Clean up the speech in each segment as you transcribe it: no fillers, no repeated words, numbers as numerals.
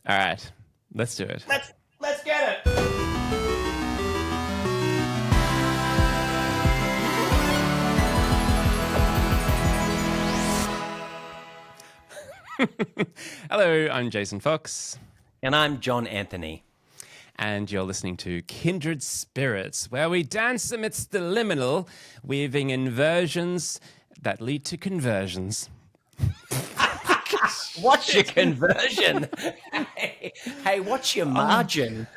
All right, let's do it. Let's get it. Hello, I'm Jason Fox. And I'm John Anthony. And you're listening to Kindred Spirits, where we dance amidst the liminal, weaving inversions that lead to conversions. What's your conversion? Hey, what's your margin?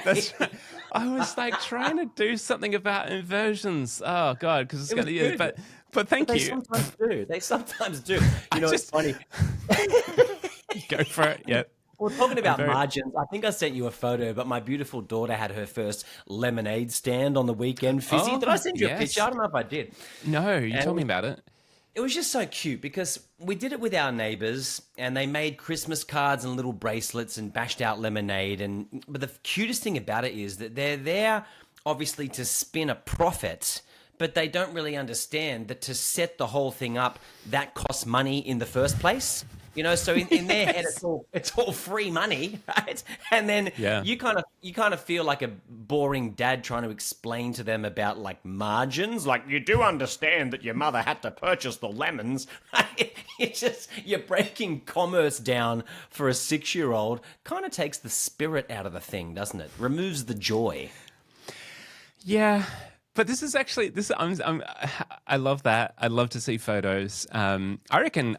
That's right. I was like trying to do something about inversions. Oh God, because it's going to be. But thank you. They sometimes do. You know, it's funny. Go for it. Yeah. Well, talking about margins, I think I sent you a photo, but my beautiful daughter had her first lemonade stand on the weekend. Fizzy. Oh, did I send you a yes. picture? I don't know if I did. No, you told me about it. It was just so cute because we did it with our neighbors and they made Christmas cards and little bracelets and bashed out lemonade. But the cutest thing about it is that they're there obviously to spin a profit, but they don't really understand that to set the whole thing up, that costs money in the first place. You know, so in their head, it's all free money, right? And then you kind of feel like a boring dad trying to explain to them about like margins. Like, you do understand that your mother had to purchase the lemons. You're breaking commerce down for a 6-year-old. Kind of takes the spirit out of the thing, doesn't it? Removes the joy. Yeah. But this is actually I love that. I love to see photos. I reckon.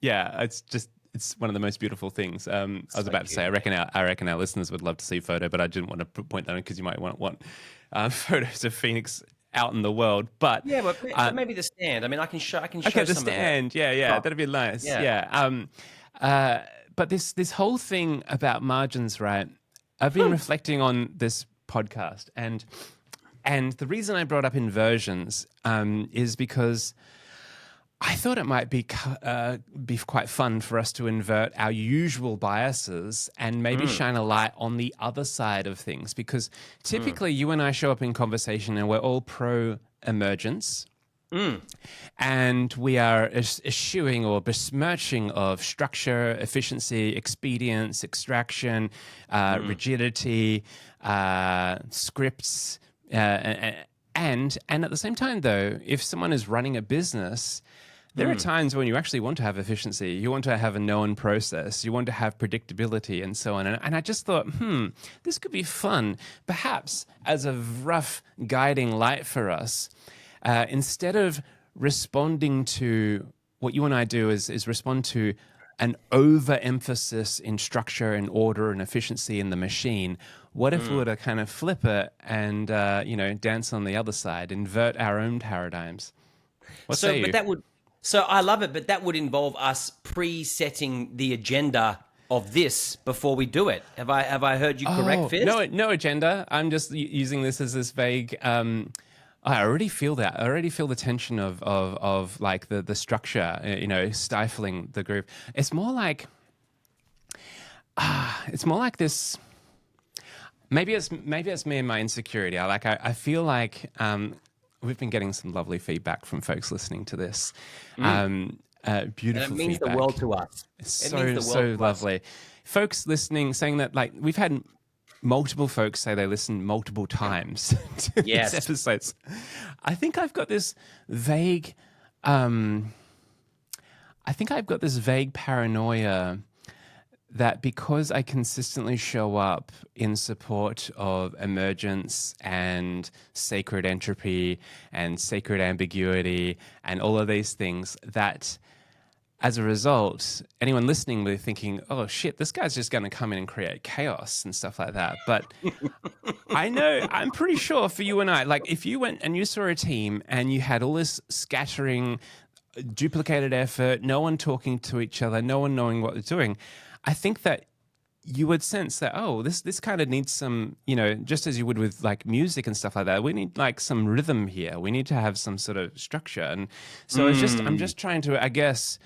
Yeah, it's one of the most beautiful things. I was about to say I reckon our listeners would love to see a photo, but I didn't want to point that on because you might want photos of Phoenix out in the world. But yeah, but maybe the stand. I mean, I can show. Okay, the stand. Yeah, that'd be nice. Yeah. But this whole thing about margins, right? I've been reflecting on this podcast and the reason I brought up inversions is because I thought it might be quite fun for us to invert our usual biases and maybe shine a light on the other side of things. Because typically you and I show up in conversation and we're all pro-emergence. And we are eschewing or besmirching of structure, efficiency, expedience, extraction, rigidity, scripts. And at the same time, though, if someone is running a business, there are times when you actually want to have efficiency. You want to have a known process. You want to have predictability and so on. And I just thought, this could be fun, perhaps as a rough guiding light for us. Instead of responding to what you and I do is respond to an overemphasis in structure and order and efficiency in the machine. What if we were to kind of flip it and dance on the other side, invert our own paradigms? What say you? So I love it, but that would involve us pre-setting the agenda of this before we do it. Have I heard you correct, Fizz? No agenda. I'm just using this as this vague. I already feel that. I already feel the tension of like the structure, stifling the group. It's more like this. Maybe it's me and my insecurity. I feel like we've been getting some lovely feedback from folks listening to this. Beautiful feedback. It means the world to us. It's so lovely. Folks listening, saying that like we've had multiple folks say they listen multiple times to these episodes. I think I've got this vague paranoia that because I consistently show up in support of emergence and sacred entropy and sacred ambiguity and all of these things, that as a result, anyone listening will be thinking, oh shit, this guy's just going to come in and create chaos and stuff like that. But I'm pretty sure for you and I, like if you went and you saw a team and you had all this scattering, duplicated effort, no one talking to each other, no one knowing what they're doing, I think that you would sense that, oh, this kind of needs some, just as you would with like music and stuff like that, we need like some rhythm here. We need to have some sort of structure. And so I'm just trying to, I guess,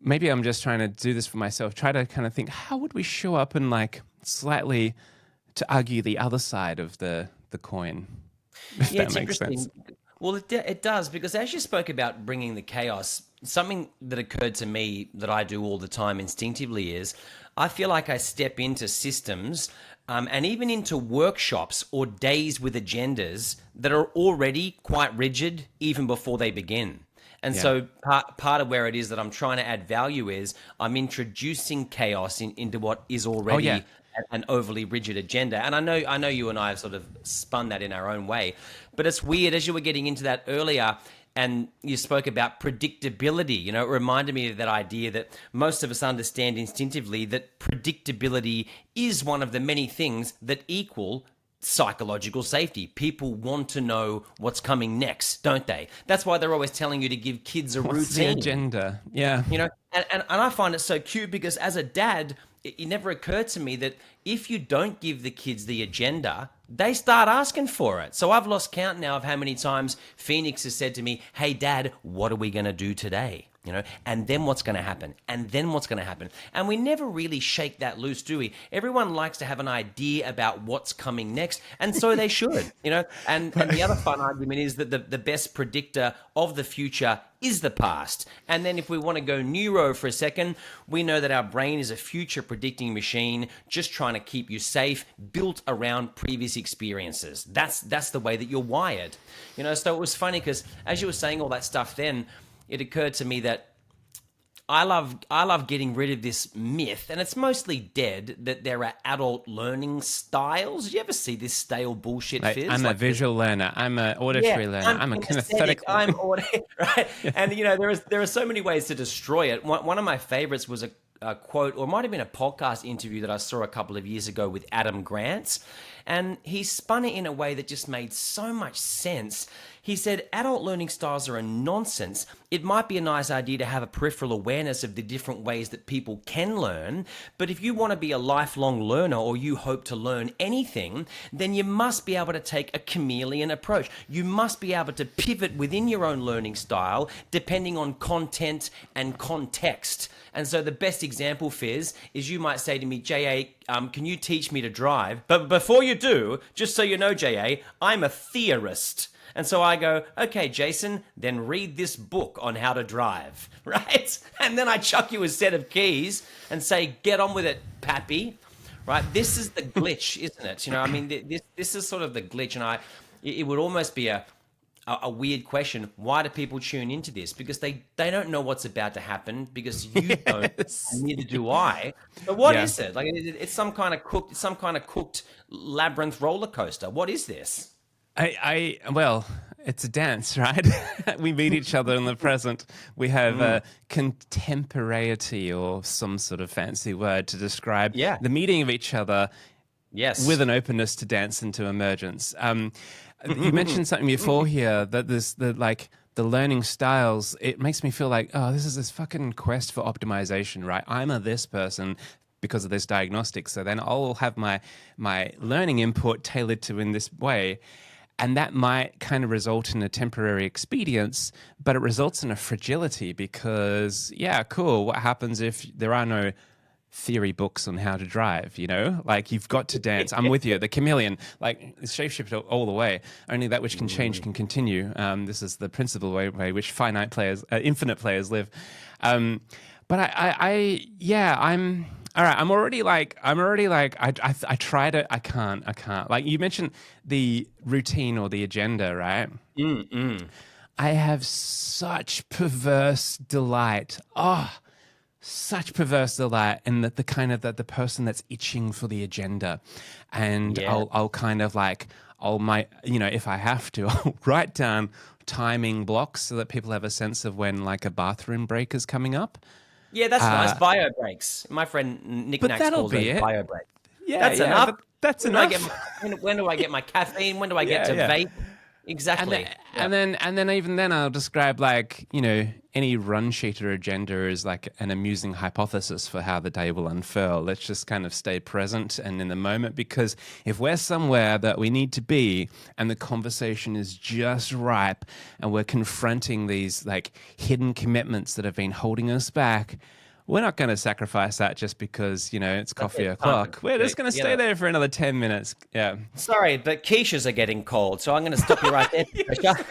maybe I'm just trying to do this for myself, try to kind of think, how would we show up and like slightly to argue the other side of the coin, if that makes sense. Well, it does, because as you spoke about bringing the chaos, something that occurred to me that I do all the time instinctively is I feel like I step into systems and even into workshops or days with agendas that are already quite rigid even before they begin. And Yeah. so part of where it is that I'm trying to add value is I'm introducing chaos into what is Oh yeah. already an overly rigid agenda. And I know you and I have sort of spun that in our own way, but it's weird as you were getting into that earlier. And you spoke about predictability. You know, it reminded me of that idea that most of us understand instinctively that predictability is one of the many things that equal psychological safety. People want to know what's coming next, don't they? That's why they're always telling you to give kids a What's the routine. agenda? Yeah. You know, and I find it so cute because as a dad, it never occurred to me that if you don't give the kids the agenda, they start asking for it. So I've lost count now of how many times Phoenix has said to me, "Hey Dad, what are we going to do today?" You know, and then what's going to happen? And then what's going to happen? And we never really shake that loose, do we? Everyone likes to have an idea about what's coming next, and so they should, you know. And the other fun argument is that the best predictor of the future is the past. And then if we want to go neuro for a second, we know that our brain is a future predicting machine just trying to keep you safe, built around previous experiences. That's the way that you're wired. You know, so it was funny because as you were saying all that stuff then, it occurred to me that I love getting rid of this myth, and it's mostly dead, that there are adult learning styles. Did you ever see this stale bullshit, Like, Fizz? I'm a Like visual learner. I'm an auditory learner. I'm a kinesthetic. I'm right? And you know, there are so many ways to destroy it. One of my favorites was a quote, or it might have been a podcast interview that I saw a couple of years ago with Adam Grant, and he spun it in a way that just made so much sense. He said, adult learning styles are a nonsense. It might be a nice idea to have a peripheral awareness of the different ways that people can learn, but if you want to be a lifelong learner or you hope to learn anything, then you must be able to take a chameleon approach. You must be able to pivot within your own learning style depending on content and context. And so the best example, Fizz, is you might say to me, JA, can you teach me to drive? But before you do, just so you know, JA, I'm a theorist. And so I go, okay, Jason, then read this book on how to drive, right? And then I chuck you a set of keys and say, get on with it, Pappy, right? This is the glitch, isn't it? You know, I mean, this is sort of the glitch. And it would almost be a weird question. Why do people tune into this? Because they don't know what's about to happen, because you don't, and neither do I. But what is it? Like it's some kind of cooked labyrinth roller coaster. What is this? Well, it's a dance, right? We meet each other in the present. We have contemporaneity, or some sort of fancy word to describe the meeting of each other. Yes, with an openness to dance into emergence. You mentioned something before here that the learning styles. It makes me feel like, oh, this is this fucking quest for optimization, right? I'm this person because of this diagnostic, so then I'll have my learning input tailored to in this way. And that might kind of result in a temporary expedience, but it results in a fragility because, yeah, cool. What happens if there are no theory books on how to drive, you know? Like, you've got to dance. I'm with you. The chameleon, like, it's shapeshift all the way. Only that which can change can continue. This is the principal way which infinite players live. But I'm... All right, I'm already like, I tried it, I can't. Like, you mentioned the routine or the agenda, right? I have such perverse delight. Such perverse delight in the kind of the person that's itching for the agenda. And I'll kind of like, if I have to, I'll write down timing blocks so that people have a sense of when like a bathroom break is coming up. Yeah, that's nice. Bio breaks. My friend Nick Nax calls those bio breaks. Yeah, that's enough. That's enough. When do I get my caffeine? When do I get to vape? Exactly. And then even then I'll describe, like, you know, any run sheet or agenda is like an amusing hypothesis for how the day will unfurl. Let's just kind of stay present and in the moment, because if we're somewhere that we need to be and the conversation is just ripe and we're confronting these like hidden commitments that have been holding us back, we're not going to sacrifice that just because, you know, it's coffee o'clock. We're just going to stay there for another 10 minutes. Yeah. Sorry, but quiches are getting cold, so I'm going to stop you right there, Patricia.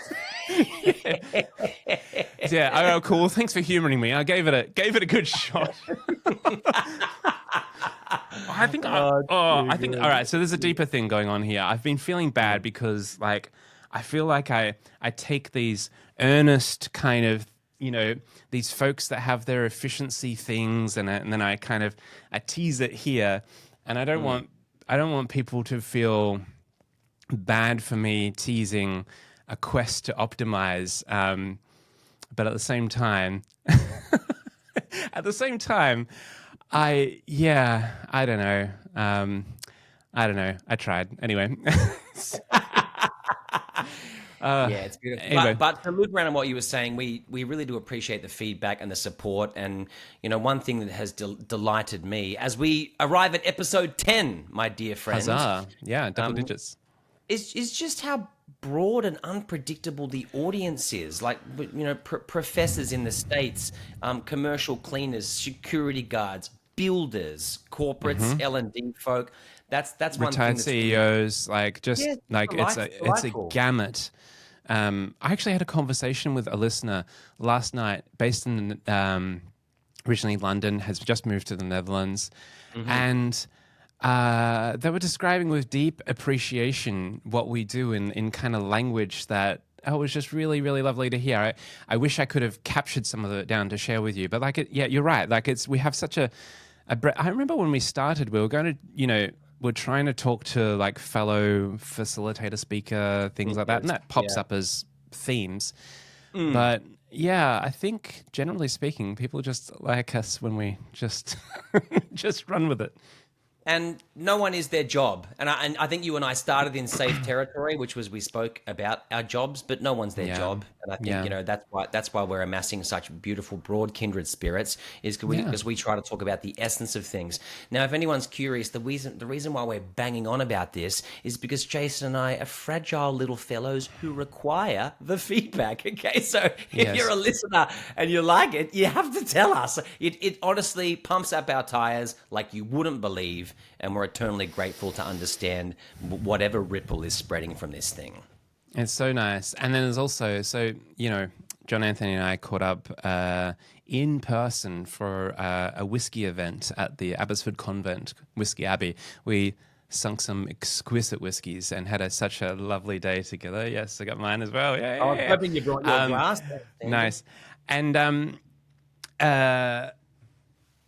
Yeah. Oh, cool. Thanks for humoring me. I gave it a good shot. I think, I think, all right. So there's a deeper thing going on here. I've been feeling bad because, like, I feel like I take these earnest kind of, these folks that have their efficiency things, and then I tease it here, and I don't want people to feel bad for me teasing a quest to optimize. But at the same time, I don't know. I tried anyway. Yeah, it's beautiful. Anyway. But to loop around on what you were saying, we really do appreciate the feedback and the support. And, one thing that has delighted me as we arrive at episode 10, my dear friend. Huzzah. Yeah, double digits. Is just how broad and unpredictable the audience is. Like, professors in the States, commercial cleaners, security guards, builders, corporates, L&D folk. That's one retired thing. CEOs, it's a gamut. I actually had a conversation with a listener last night, based in originally London, has just moved to the Netherlands, and they were describing with deep appreciation what we do in kind of language that it was just really, really lovely to hear. I wish I could have captured some of it down to share with you, but you're right. We have such a I remember when we started, we were going to, we're trying to talk to like fellow facilitator speaker, things like that, and that pops up as themes. But yeah, I think generally speaking, people just like us when we just run with it. And no one is their job. And I think you and I started in safe territory, which was we spoke about our jobs, but no one's their job. And I think, that's why we're amassing such beautiful, broad kindred spirits, is because we try to talk about the essence of things. Now, if anyone's curious, the reason why we're banging on about this is because Jason and I are fragile little fellows who require the feedback. Okay, so if you're a listener and you like it, you have to tell us. It honestly pumps up our tires like you wouldn't believe. And we're eternally grateful to understand whatever ripple is spreading from this thing. It's so nice. And then there's also, John Anthony and I caught up in person for a whiskey event at the Abbotsford Convent, Whiskey Abbey. We sunk some exquisite whiskies and had such a lovely day together. Yes, I got mine as well. Yeah, I was hoping you brought your glass. Nice. And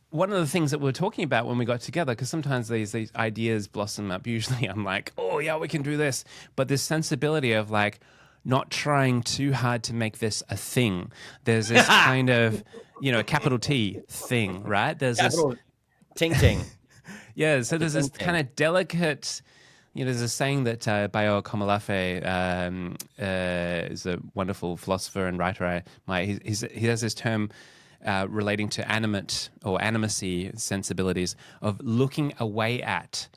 one of the things that we were talking about when we got together, because sometimes these ideas blossom up. Usually I'm like, oh, yeah, we can do this. But this sensibility of like not trying too hard to make this a thing. There's this kind of, capital T thing, right? There's capital ting. Yeah, so there's this kind of delicate, there's a saying that Bayo Komolafe is a wonderful philosopher and writer. He has this term relating to animate or animacy sensibilities of looking away at.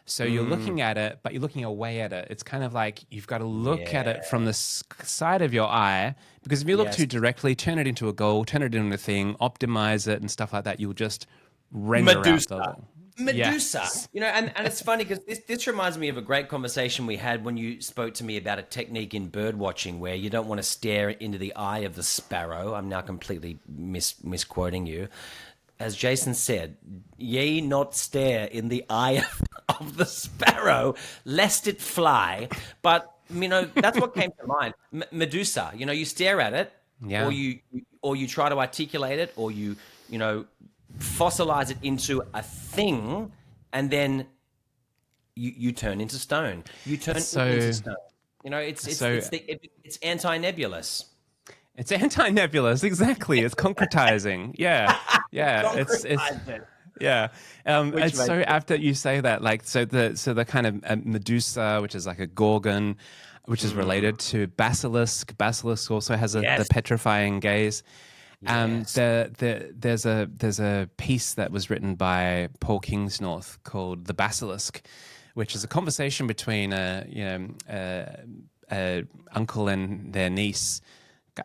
So you're looking at it, but you're looking away at it. It's kind of like you've got to look at it from the side of your eye, because if you look too directly, turn it into a goal, turn it into a thing, optimize it and stuff like that, you'll just render out Medusa. Yes. And it's funny because this reminds me of a great conversation we had when you spoke to me about a technique in bird watching where you don't want to stare into the eye of the sparrow. I'm now completely misquoting you. As Jason said, ye not stare in the eye of the sparrow, lest it fly. But, that's what came to mind. Medusa, you stare at it, or you try to articulate it, or you fossilize it into a thing, and then you turn into stone. You turn into stone. It's anti-nebulous. It's anti-nebulous, exactly. It's concretizing. Yeah. It's so apt that you say that. Like, so the kind of Medusa, which is like a gorgon, which is related to basilisk. Basilisk also has the petrifying gaze. Yes. There's a piece that was written by Paul Kingsnorth called "The Basilisk," which is a conversation between a uncle and their niece,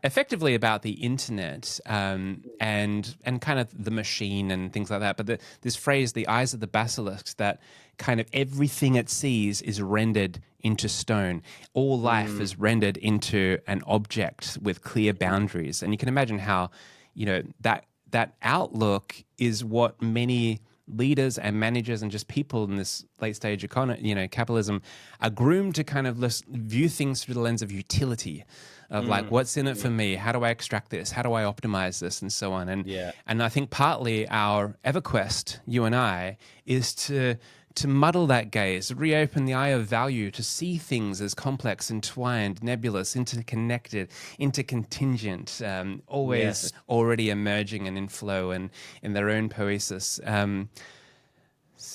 effectively about the internet and kind of the machine and things like that. But this phrase, "the eyes of the basilisk," that kind of everything it sees is rendered into stone. All life is rendered into an object with clear boundaries. And you can imagine how, that outlook is what many leaders and managers and just people in this late stage economy, capitalism, are groomed to kind of view things through the lens of utility, of like, what's in it for me? How do I extract this? How do I optimize this? And so on. And I think partly our EverQuest, you and I, is to muddle that gaze, reopen the eye of value, to see things as complex, entwined, nebulous, interconnected, intercontingent, always already emerging and in flow and in their own poesis.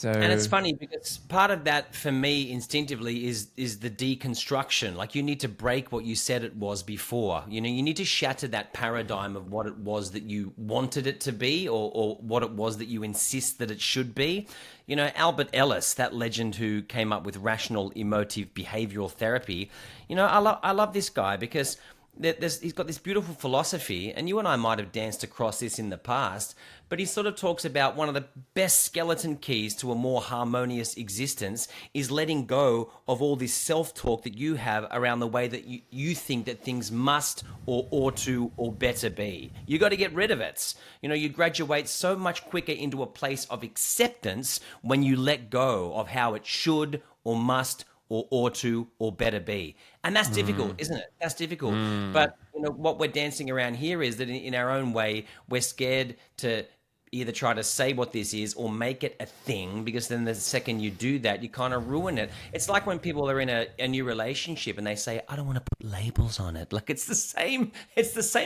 And it's funny because part of that for me instinctively is the deconstruction. Like, you need to break what you said it was before. You need to shatter that paradigm of what it was that you wanted it to be, or what it was that you insist that it should be. Albert Ellis, that legend who came up with rational emotive behavioral therapy. I love this guy because he's got this beautiful philosophy, and you and I might have danced across this in the past, but he sort of talks about one of the best skeleton keys to a more harmonious existence is letting go of all this self-talk that you have around the way that you think that things must or ought to or better be. You got to get rid of it. You graduate so much quicker into a place of acceptance when you let go of how it should or must or ought to or better be. And that's difficult, isn't it? That's difficult. But what we're dancing around here is that in our own way, we're scared to either try to say what this is or make it a thing, because then the second you do that, you kind of ruin it. It's like when people are in a new relationship and they say, I don't want to put labels on it. Like, it's the same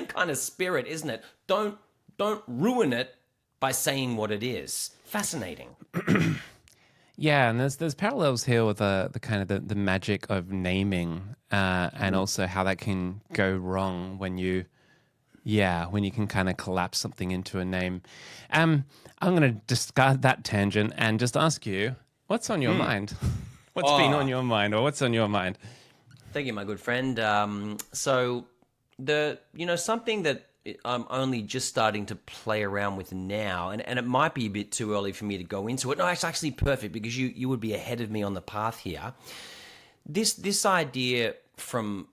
kind of spirit, isn't it? Don't ruin it by saying what it is. Fascinating. Yeah, and there's parallels here with the kind of the magic of naming, and also how that can go wrong when you can kind of collapse something into a name. I'm going to discard that tangent and just ask you, what's on your mind? What's been on your mind, or what's on your mind? Thank you, my good friend. So something that I'm only just starting to play around with now, and it might be a bit too early for me to go into it. No, it's actually perfect because you would be ahead of me on the path here. This idea from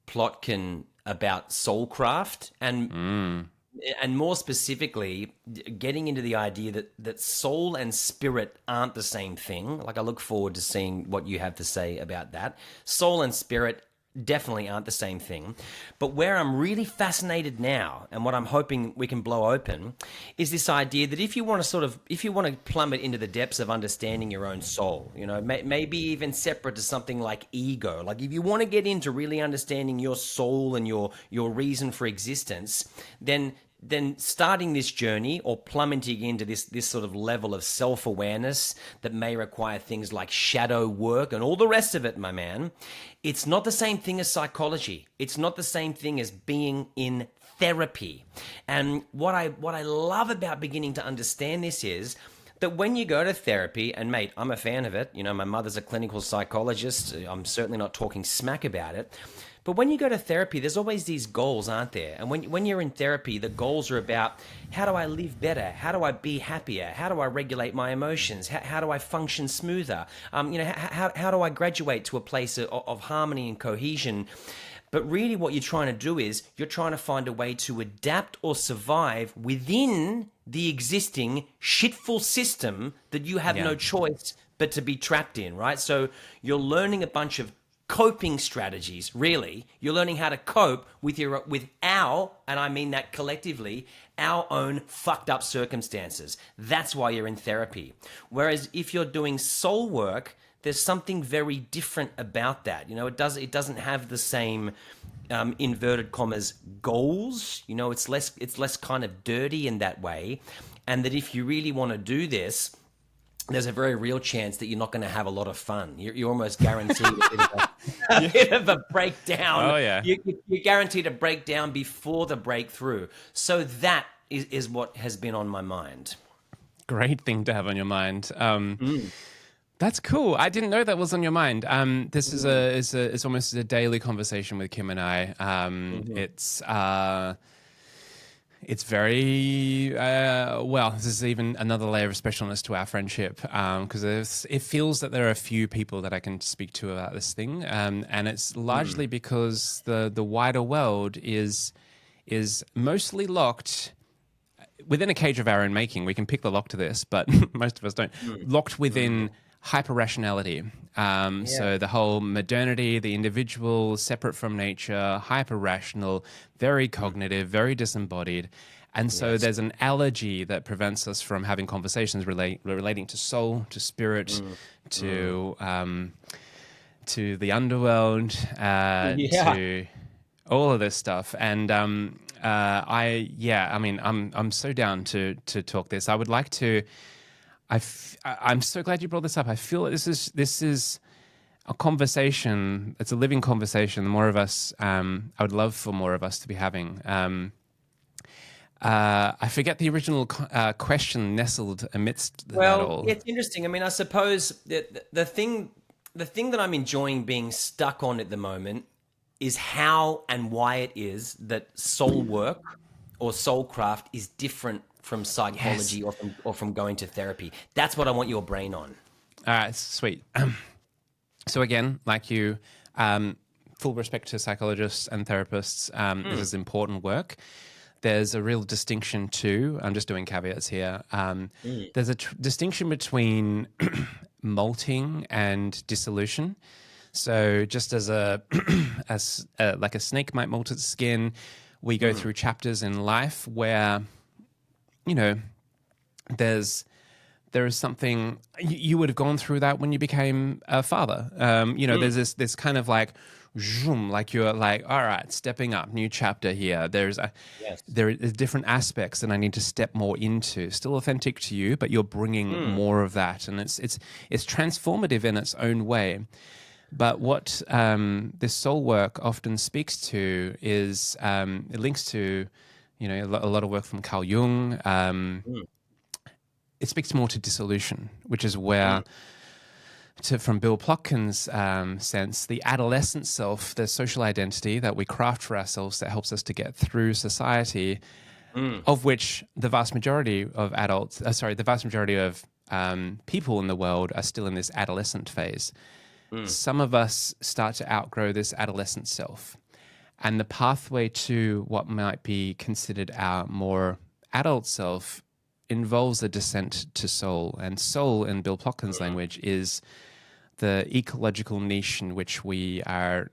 Plotkin about Soulcraft and more specifically getting into the idea that soul and spirit aren't the same thing. Like, I look forward to seeing what you have to say about that. Soul and spirit definitely aren't the same thing. But where I'm really fascinated now, and what I'm hoping we can blow open, is this idea that if you want to plummet into the depths of understanding your own soul, maybe even separate to something like ego, like if you want to get into really understanding your soul and your reason for existence, then starting this journey or plummeting into this sort of level of self-awareness that may require things like shadow work and all the rest of it, my man, it's not the same thing as psychology. It's not the same thing as being in therapy. And what I love about beginning to understand this is that when you go to therapy, and mate, I'm a fan of it. My mother's a clinical psychologist. I'm certainly not talking smack about it. But when you go to therapy, there's always these goals, aren't there? And when you're in therapy, the goals are about, how do I live better? How do I be happier? How do I regulate my emotions? How do I function smoother? How do I graduate to a place of harmony and cohesion? But really what you're trying to do is you're trying to find a way to adapt or survive within the existing shitful system that you have no choice but to be trapped in, right? So you're learning a bunch of coping strategies, really. You're learning how to cope with our, and I mean that collectively, our own fucked up circumstances. That's why you're in therapy. Whereas if you're doing soul work, there's something very different about that. It doesn't have the same inverted commas goals. It's less kind of dirty in that way. And that if you really want to do this, there's a very real chance that you're not going to have a lot of fun. You're almost guaranteed a bit of a breakdown. Oh, yeah. You're guaranteed a breakdown before the breakthrough. So that is what has been on my mind. Great thing to have on your mind. That's cool. I didn't know that was on your mind. This is almost a daily conversation with Kim and I. It's very, this is even another layer of specialness to our friendship, because it feels that there are a few people that I can speak to about this thing. And it's largely because the wider world is mostly locked within a cage of our own making. We can pick the lock to this, but most of us don't. Locked within hyper rationality. So the whole modernity, the individual, separate from nature, hyper rational, very cognitive, very disembodied. And so there's an allergy that prevents us from having conversations relating to soul, to spirit, to the underworld, to all of this stuff. And I'm so down to talk this. I would like to. I'm so glad you brought this up. I feel that this is a conversation. It's a living conversation. The more of us, I would love for more of us to be having. I forget the original question nestled amidst that all. Well, it's interesting. I mean, I suppose the thing that I'm enjoying being stuck on at the moment is how and why it is that soul work or soulcraft is different from psychology or from going to therapy. That's what I want your brain on. All right, sweet. So again, like you, full respect to psychologists and therapists. This is important work. There's a real distinction too. I'm just doing caveats here. There's a distinction between molting and dissolution. So just as like a snake might molt its skin, we go through chapters in life where, there is something you would have gone through that when you became a father. There's this kind of like, zoom, like you're like, all right, stepping up, new chapter here. There are different aspects that I need to step more into. Still authentic to you, but you're bringing more of that, and it's transformative in its own way. But what this soul work often speaks to is it links to, a lot of work from Carl Jung. It speaks more to dissolution, which is where, from Bill Plotkin's sense, the adolescent self, the social identity that we craft for ourselves that helps us to get through society, of which the vast majority of people in the world are still in this adolescent phase. Some of us start to outgrow this adolescent self. And the pathway to what might be considered our more adult self involves a descent to soul. And soul, in Bill Plotkin's language, is the ecological niche in which we are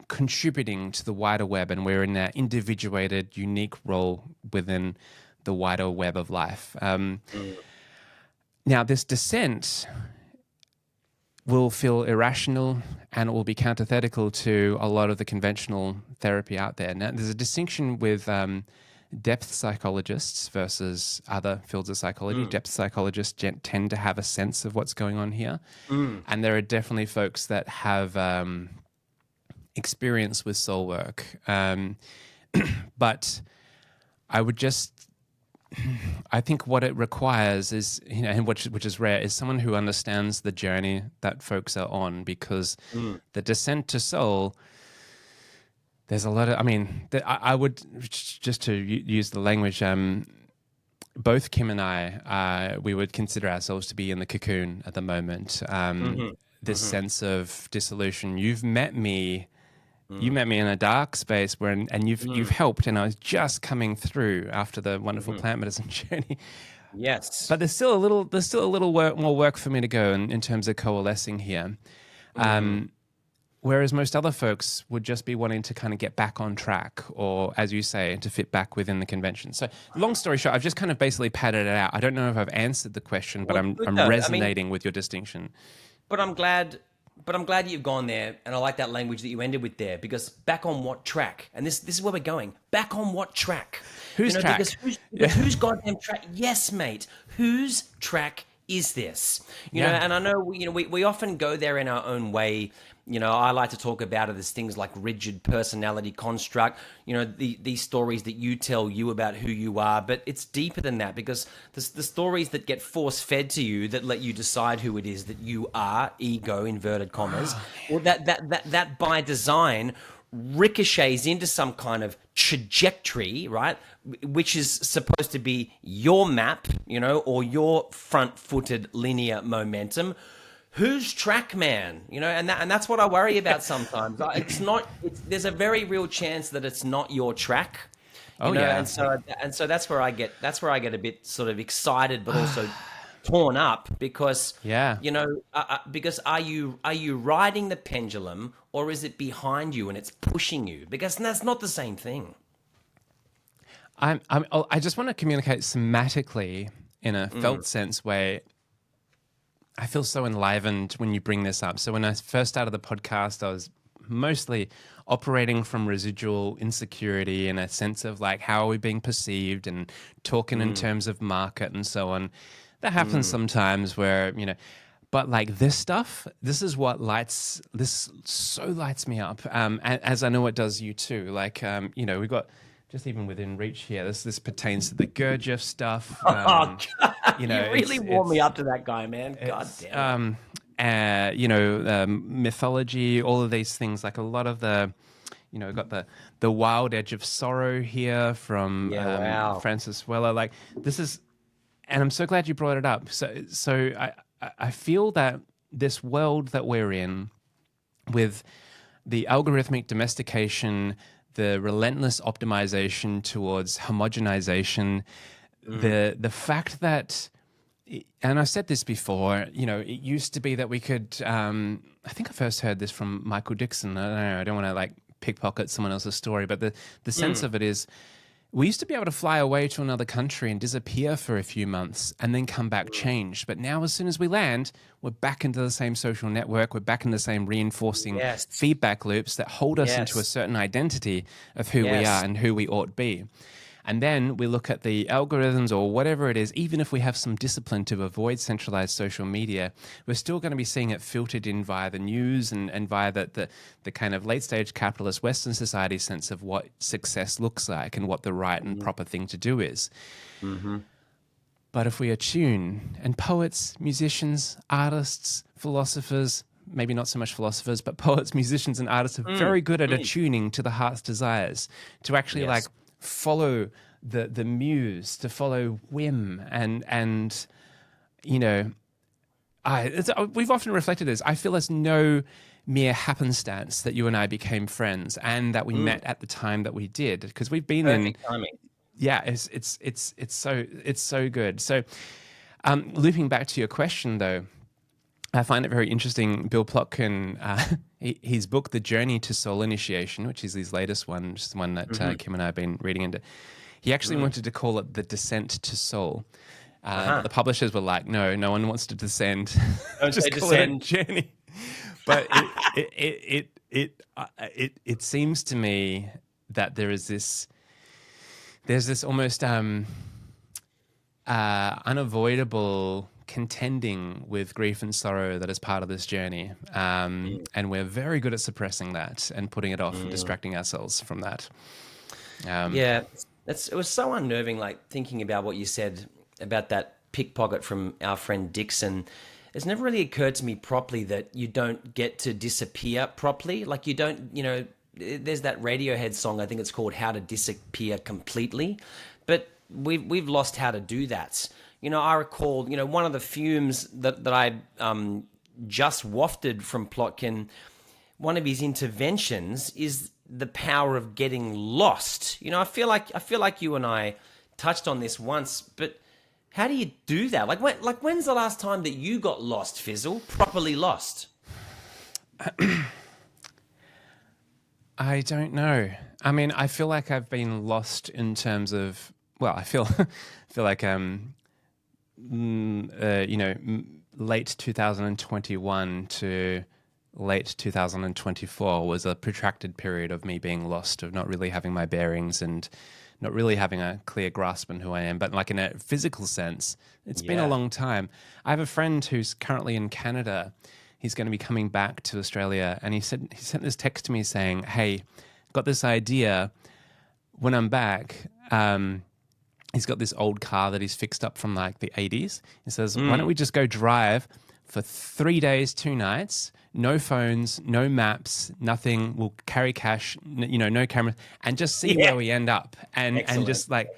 contributing to the wider web, and we're in that individuated, unique role within the wider web of life. Now, this descent will feel irrational, and it will be antithetical to a lot of the conventional therapy out there. Now, there's a distinction with depth psychologists versus other fields of psychology. Depth psychologists tend to have a sense of what's going on here. And there are definitely folks that have experience with soul work. But I think what it requires is, and which is rare, is someone who understands the journey that folks are on, because the descent to soul, there's a lot of, I would, just to use the language, both Kim and I, we would consider ourselves to be in the cocoon at the moment. This sense of dissolution. You've met me. You met me in a dark space and you've helped, and I was just coming through after the wonderful plant medicine journey. Yes, but there's still a little more work for me to go in terms of coalescing here. Whereas most other folks would just be wanting to kind of get back on track, or, as you say, to fit back within the convention. So, long story short, I've just kind of basically padded it out. I don't know if I've answered the question, but I'm resonating with your distinction. But I'm glad you've gone there, and I like that language that you ended with there, because back on what track? And this is where we're going. Back on what track? Whose track? Because whose goddamn track? Yes, mate. Whose track is this? You know, and I know we often go there in our own way. I like to talk about it as things like rigid personality construct, these stories that you tell you about who you are, but it's deeper than that, because the stories that get force-fed to you that let you decide who it is that you are, ego, inverted commas, well, that by design ricochets into some kind of trajectory, right, which is supposed to be your map, or your front-footed linear momentum. Whose track, man? And that's what I worry about sometimes. There's a very real chance that it's not your track. Oh yeah. And so that's where I get a bit sort of excited, but also torn up because Yeah. because are you riding the pendulum or is it behind you and it's pushing you? Because that's not the same thing. I just want to communicate somatically in a felt sense where I feel so enlivened when you bring this up. So when I first started the podcast, I was mostly operating from residual insecurity and a sense of like, how are we being perceived, and talking in terms of market and so on. That happens sometimes where, but like this stuff, this is what this so lights me up. As I know it does you too. Like, we've got just even within reach here, this pertains to the Gurdjieff stuff. God, you really it's warmed me up to that guy, man. God damn it. Mythology, all of these things, like a lot of the, got the wild edge of sorrow here from wow. Francis Weller. Like this is, and I'm so glad you brought it up. So I feel that this world that we're in, with the algorithmic domestication, the relentless optimization towards homogenization, the fact that, and I've said this before, it used to be that we could, I think I first heard this from Michael Dixon. I don't know, I don't want to like pickpocket someone else's story, but the sense of it is, we used to be able to fly away to another country and disappear for a few months and then come back changed. But now as soon as we land, we're back into the same social network. We're back in the same reinforcing feedback loops that hold us into a certain identity of who we are and who we ought to be. And then we look at the algorithms or whatever it is, even if we have some discipline to avoid centralized social media, we're still going to be seeing it filtered in via the news and via the kind of late stage capitalist Western society sense of what success looks like and what the right and proper thing to do is. But if we attune, and poets, musicians, artists, philosophers, maybe not so much philosophers, but poets, musicians, and artists are very good at attuning to the heart's desires, to actually like follow the muse, to follow whim, and we've often reflected this. I feel there's no mere happenstance that you and I became friends and that we met at the time that we did, because we've been Perfect timing. Yeah, it's so good. So, looping back to your question though, I find it very interesting. Bill Plotkin, his book, The Journey to Soul Initiation, which is his latest one, which is the one that Kim and I have been reading into, he actually wanted to call it The Descent to Soul. But the publishers were like, no one wants to descend. Just call it a journey. But it seems to me that there's this almost unavoidable contending with grief and sorrow that is part of this journey. And we're very good at suppressing that and putting it off and distracting ourselves from that. It was so unnerving, like thinking about what you said about that pickpocket from our friend Dixon. It's never really occurred to me properly that you don't get to disappear properly. Like you don't, there's that Radiohead song, I think it's called How to Disappear Completely, but we've lost how to do that. I recall, one of the fumes that I just wafted from Plotkin, one of his interventions is the power of getting lost. I feel like you and I touched on this once, but how do you do that? When's the last time that you got lost, Fizzle? Properly lost? I don't know. I mean, I feel like I've been lost in terms of, well, I feel like late 2021 to late 2024 was a protracted period of me being lost, of not really having my bearings and not really having a clear grasp on who I am. But like in a physical sense, it's been a long time. I have a friend who's currently in Canada. He's going to be coming back to Australia, and he sent this text to me saying, "Hey, got this idea. When I'm back, he's got this old car that he's fixed up from like the 80s. He says, why don't we just go drive for 3 days, 2 nights, no phones, no maps, nothing. We'll carry cash, no camera, and just see where we end up." And just like,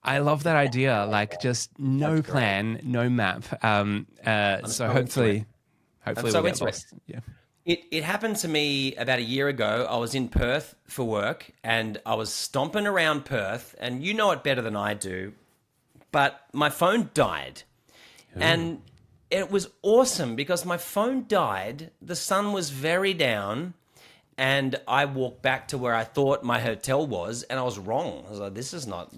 I love that idea. Like just no plan, no map. So hopefully we'll get lost. Yeah. It happened to me about a year ago. I was in Perth for work and I was stomping around Perth, and you know it better than I do, but my phone died. Ooh. And it was awesome because my phone died, the sun was very down, and I walked back to where I thought my hotel was, and I was wrong. I was like, this is not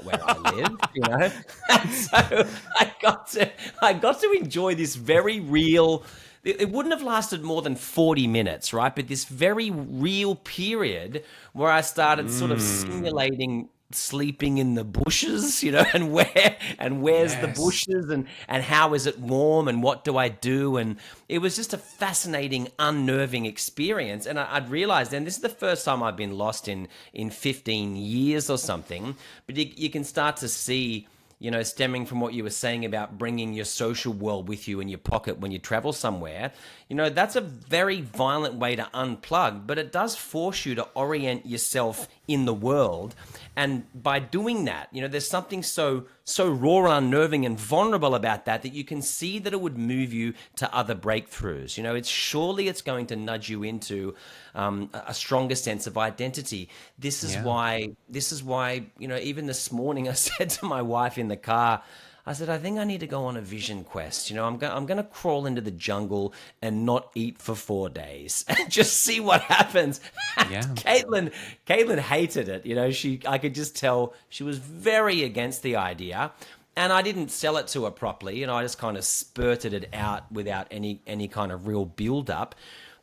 where I live, you know? And so I got to enjoy this very real. It wouldn't have lasted more than 40 minutes, right? But this very real period where I started sort of simulating sleeping in the bushes, you know, and where's the Yes. bushes, and how is it warm, and what do I do? And it was just a fascinating, unnerving experience. And I'd realized, and this is the first time I've been lost in 15 years or something, but you can start to see, you know, stemming from what you were saying about bringing your social world with you in your pocket when you travel somewhere, you know, that's a very violent way to unplug, but it does force you to orient yourself in the world. And by doing that, you know, there's something so raw and unnerving and vulnerable about that you can see that it would move you to other breakthroughs. You know, it's going to nudge you into a stronger sense of identity. Yeah. This is why, you know, even this morning I said to my wife in the car, I said, I think I need to go on a vision quest. You know, I'm going to crawl into the jungle and not eat for 4 days and just see what happens. And Yeah. Caitlin hated it. You know, I could just tell she was very against the idea. And I didn't sell it to her properly. You know, I just kind of spurted it out without any kind of real build up.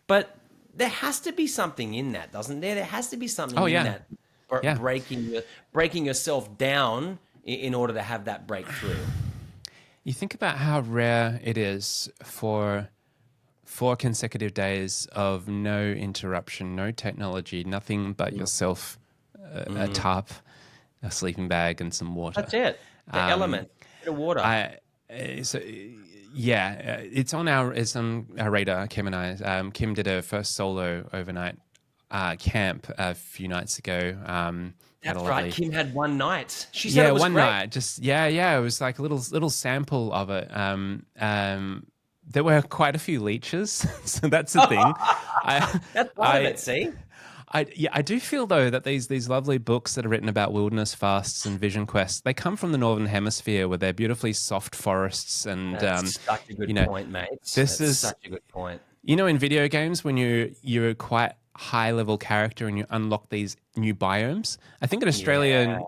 But there has to be something in that, doesn't there? There has to be something Oh, in yeah. that Yeah. breaking yourself down in order to have that breakthrough. You think about how rare it is for 4 consecutive days of no interruption, no technology, nothing but yourself, a tarp, a sleeping bag, and some water. That's it. The element, bit of water. It's on our radar. Kim and I. Kim did her first solo overnight camp a few nights ago. Had That's a right. lovely, Kim had one night. She said it was one great. night. It was like a little sample of it. There were quite a few leeches, so that's the thing. That's part of it. See, I do feel though that these lovely books that are written about wilderness fasts and vision quests, they come from the northern hemisphere where they're beautifully soft forests and that's such a good point, mate. This is Such a good point. you know in video games when you're quite high level character and you unlock these new biomes. I think in Australia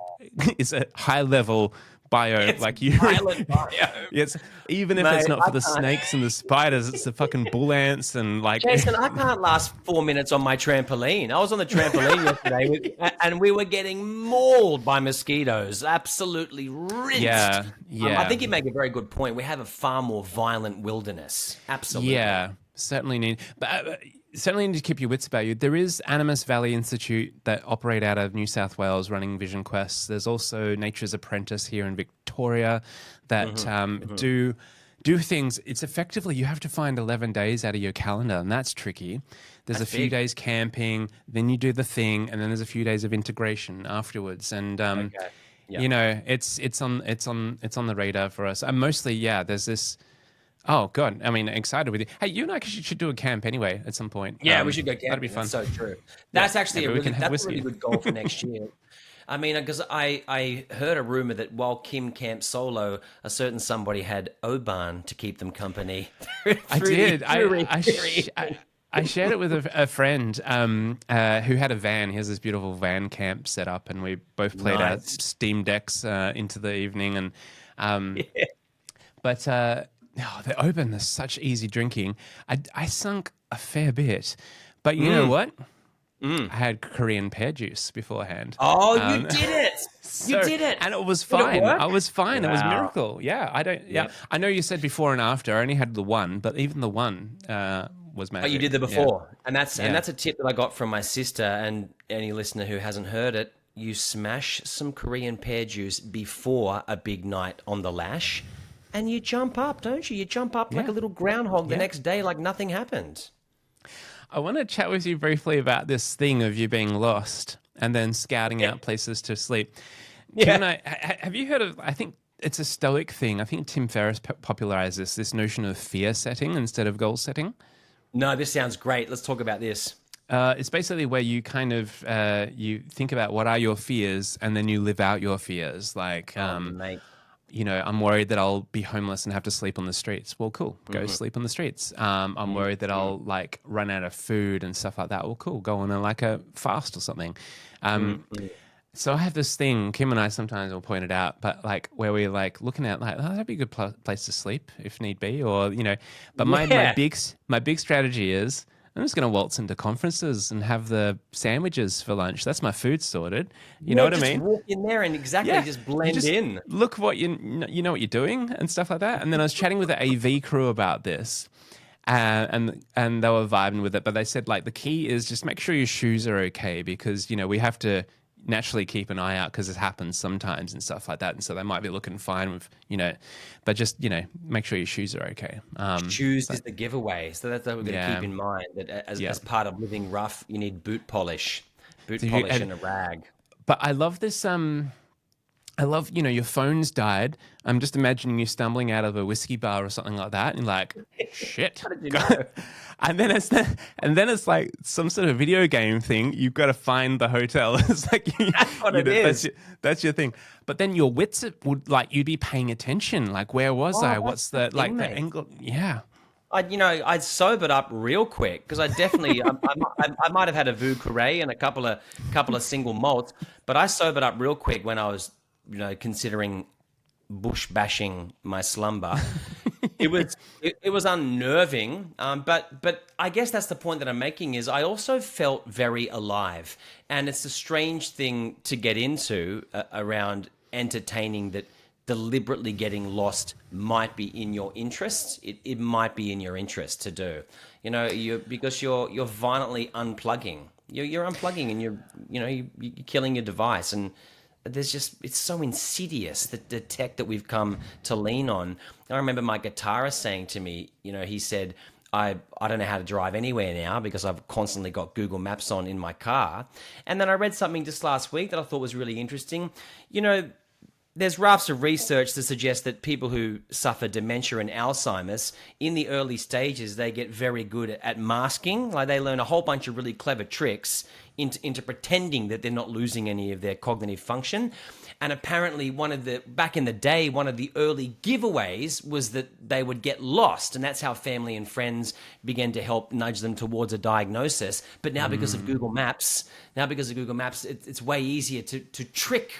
is a high level biome. It's like you, violent biome. yes, even if Mate, it's not for I the can't. snakes and the spiders, it's the fucking bull ants and like. Jason, I can't last 4 minutes on my trampoline. I was on the trampoline yesterday, and we were getting mauled by mosquitoes, absolutely rinsed. Yeah, I think you make a very good point. We have a far more violent wilderness. Absolutely. Yeah, certainly need, but certainly need to keep your wits about you. There is Animus Valley Institute that operate out of New South Wales, running vision quests. There's also Nature's Apprentice here in Victoria that do things. It's effectively you have to find 11 days out of your calendar, and that's tricky. There's a few days camping, then you do the thing, and then there's a few days of integration afterwards. And you know, it's on the radar for us. And mostly, there's this. Oh God! I mean, excited with you. Hey, you and I should do a camp anyway at some point. Yeah, we should go camping. That'd be fun. That's so true. That's actually maybe we can have that's a really whiskey. good goal for next year. I mean, because I heard a rumor that while Kim camped solo, a certain somebody had Oban to keep them company. I did. I shared it with a friend who had a van. He has this beautiful van camp set up, and we both played our Steam Decks into the evening. And but the Oban is such easy drinking. I sunk a fair bit, but you know what? I had Korean pear juice beforehand. Oh, you did it! You did it, and it was Did it fine. work? I was fine. It was a Wow. miracle. Yeah, I don't. Yeah, I know you said before and after. I only had the one, but even the one was magic. Oh, you did the Yeah. before, and that's a tip that I got from my sister. And any listener who hasn't heard it, you smash some Korean pear juice before a big night on the lash, and you jump up, don't you? You jump up like a little groundhog the next day, like nothing happened. I want to chat with you briefly about this thing of you being lost and then scouting out places to sleep. Yeah. Kim and have you heard of? I think it's a Stoic thing. I think Tim Ferriss popularized this notion of fear setting instead of goal setting. No, this sounds great. Let's talk about this. It's basically where you kind of you think about what are your fears, and then you live out your fears. Like, Oh, mate. I'm worried that I'll be homeless and have to sleep on the streets. Well, cool, go sleep on the streets. I'm worried that I'll like run out of food and stuff like that. Well, cool, go on like a fast or something. So I have this thing, Kim and I sometimes will point it out, but like where we're like looking at like, oh, that'd be a good place to sleep if need be, or But my big strategy is I'm just going to waltz into conferences and have the sandwiches for lunch. That's my food sorted. You know what I mean? Just walk in there and just blend in. Look what you know what you're doing and stuff like that. And then I was chatting with the AV crew about this. And they were vibing with it, but they said like the key is just make sure your shoes are okay, because we have to naturally keep an eye out because it happens sometimes and stuff like that. And so they might be looking fine with, but just, make sure your shoes are okay. Shoes is the giveaway. So that's what we're going to keep in mind, that as part of living rough, you need boot polish and a rag. But I love this, I love, your phone's died. I'm just imagining you stumbling out of a whiskey bar or something like that, and like, shit. How did you know? And then it's like some sort of video game thing. You've got to find the hotel. It's like that's what it is. That's your thing. But then your wits would like you'd be paying attention. Like, where was I? What's the thing, the angle? Yeah. I sobered up real quick because I definitely I might have had a Vue Carré and a couple of single malts, but I sobered up real quick when I was considering bush bashing my slumber. It was unnerving, but I guess that's the point that I'm making, is I also felt very alive, and it's a strange thing to get into around entertaining that deliberately getting lost might be in your interest. It might be in your interest to do, because you're violently unplugging. You're unplugging, and you're killing your device, and it's so insidious, the tech that we've come to lean on. I remember my guitarist saying to me, he said, I don't know how to drive anywhere now because I've constantly got Google Maps on in my car. And then I read something just last week that I thought was really interesting. There's rafts of research that suggest that people who suffer dementia and Alzheimer's, in the early stages, they get very good at masking. Like, they learn a whole bunch of really clever tricks into pretending that they're not losing any of their cognitive function. And apparently back in the day, one of the early giveaways was that they would get lost. And that's how family and friends began to help nudge them towards a diagnosis. But now because of Google Maps, it's way easier to trick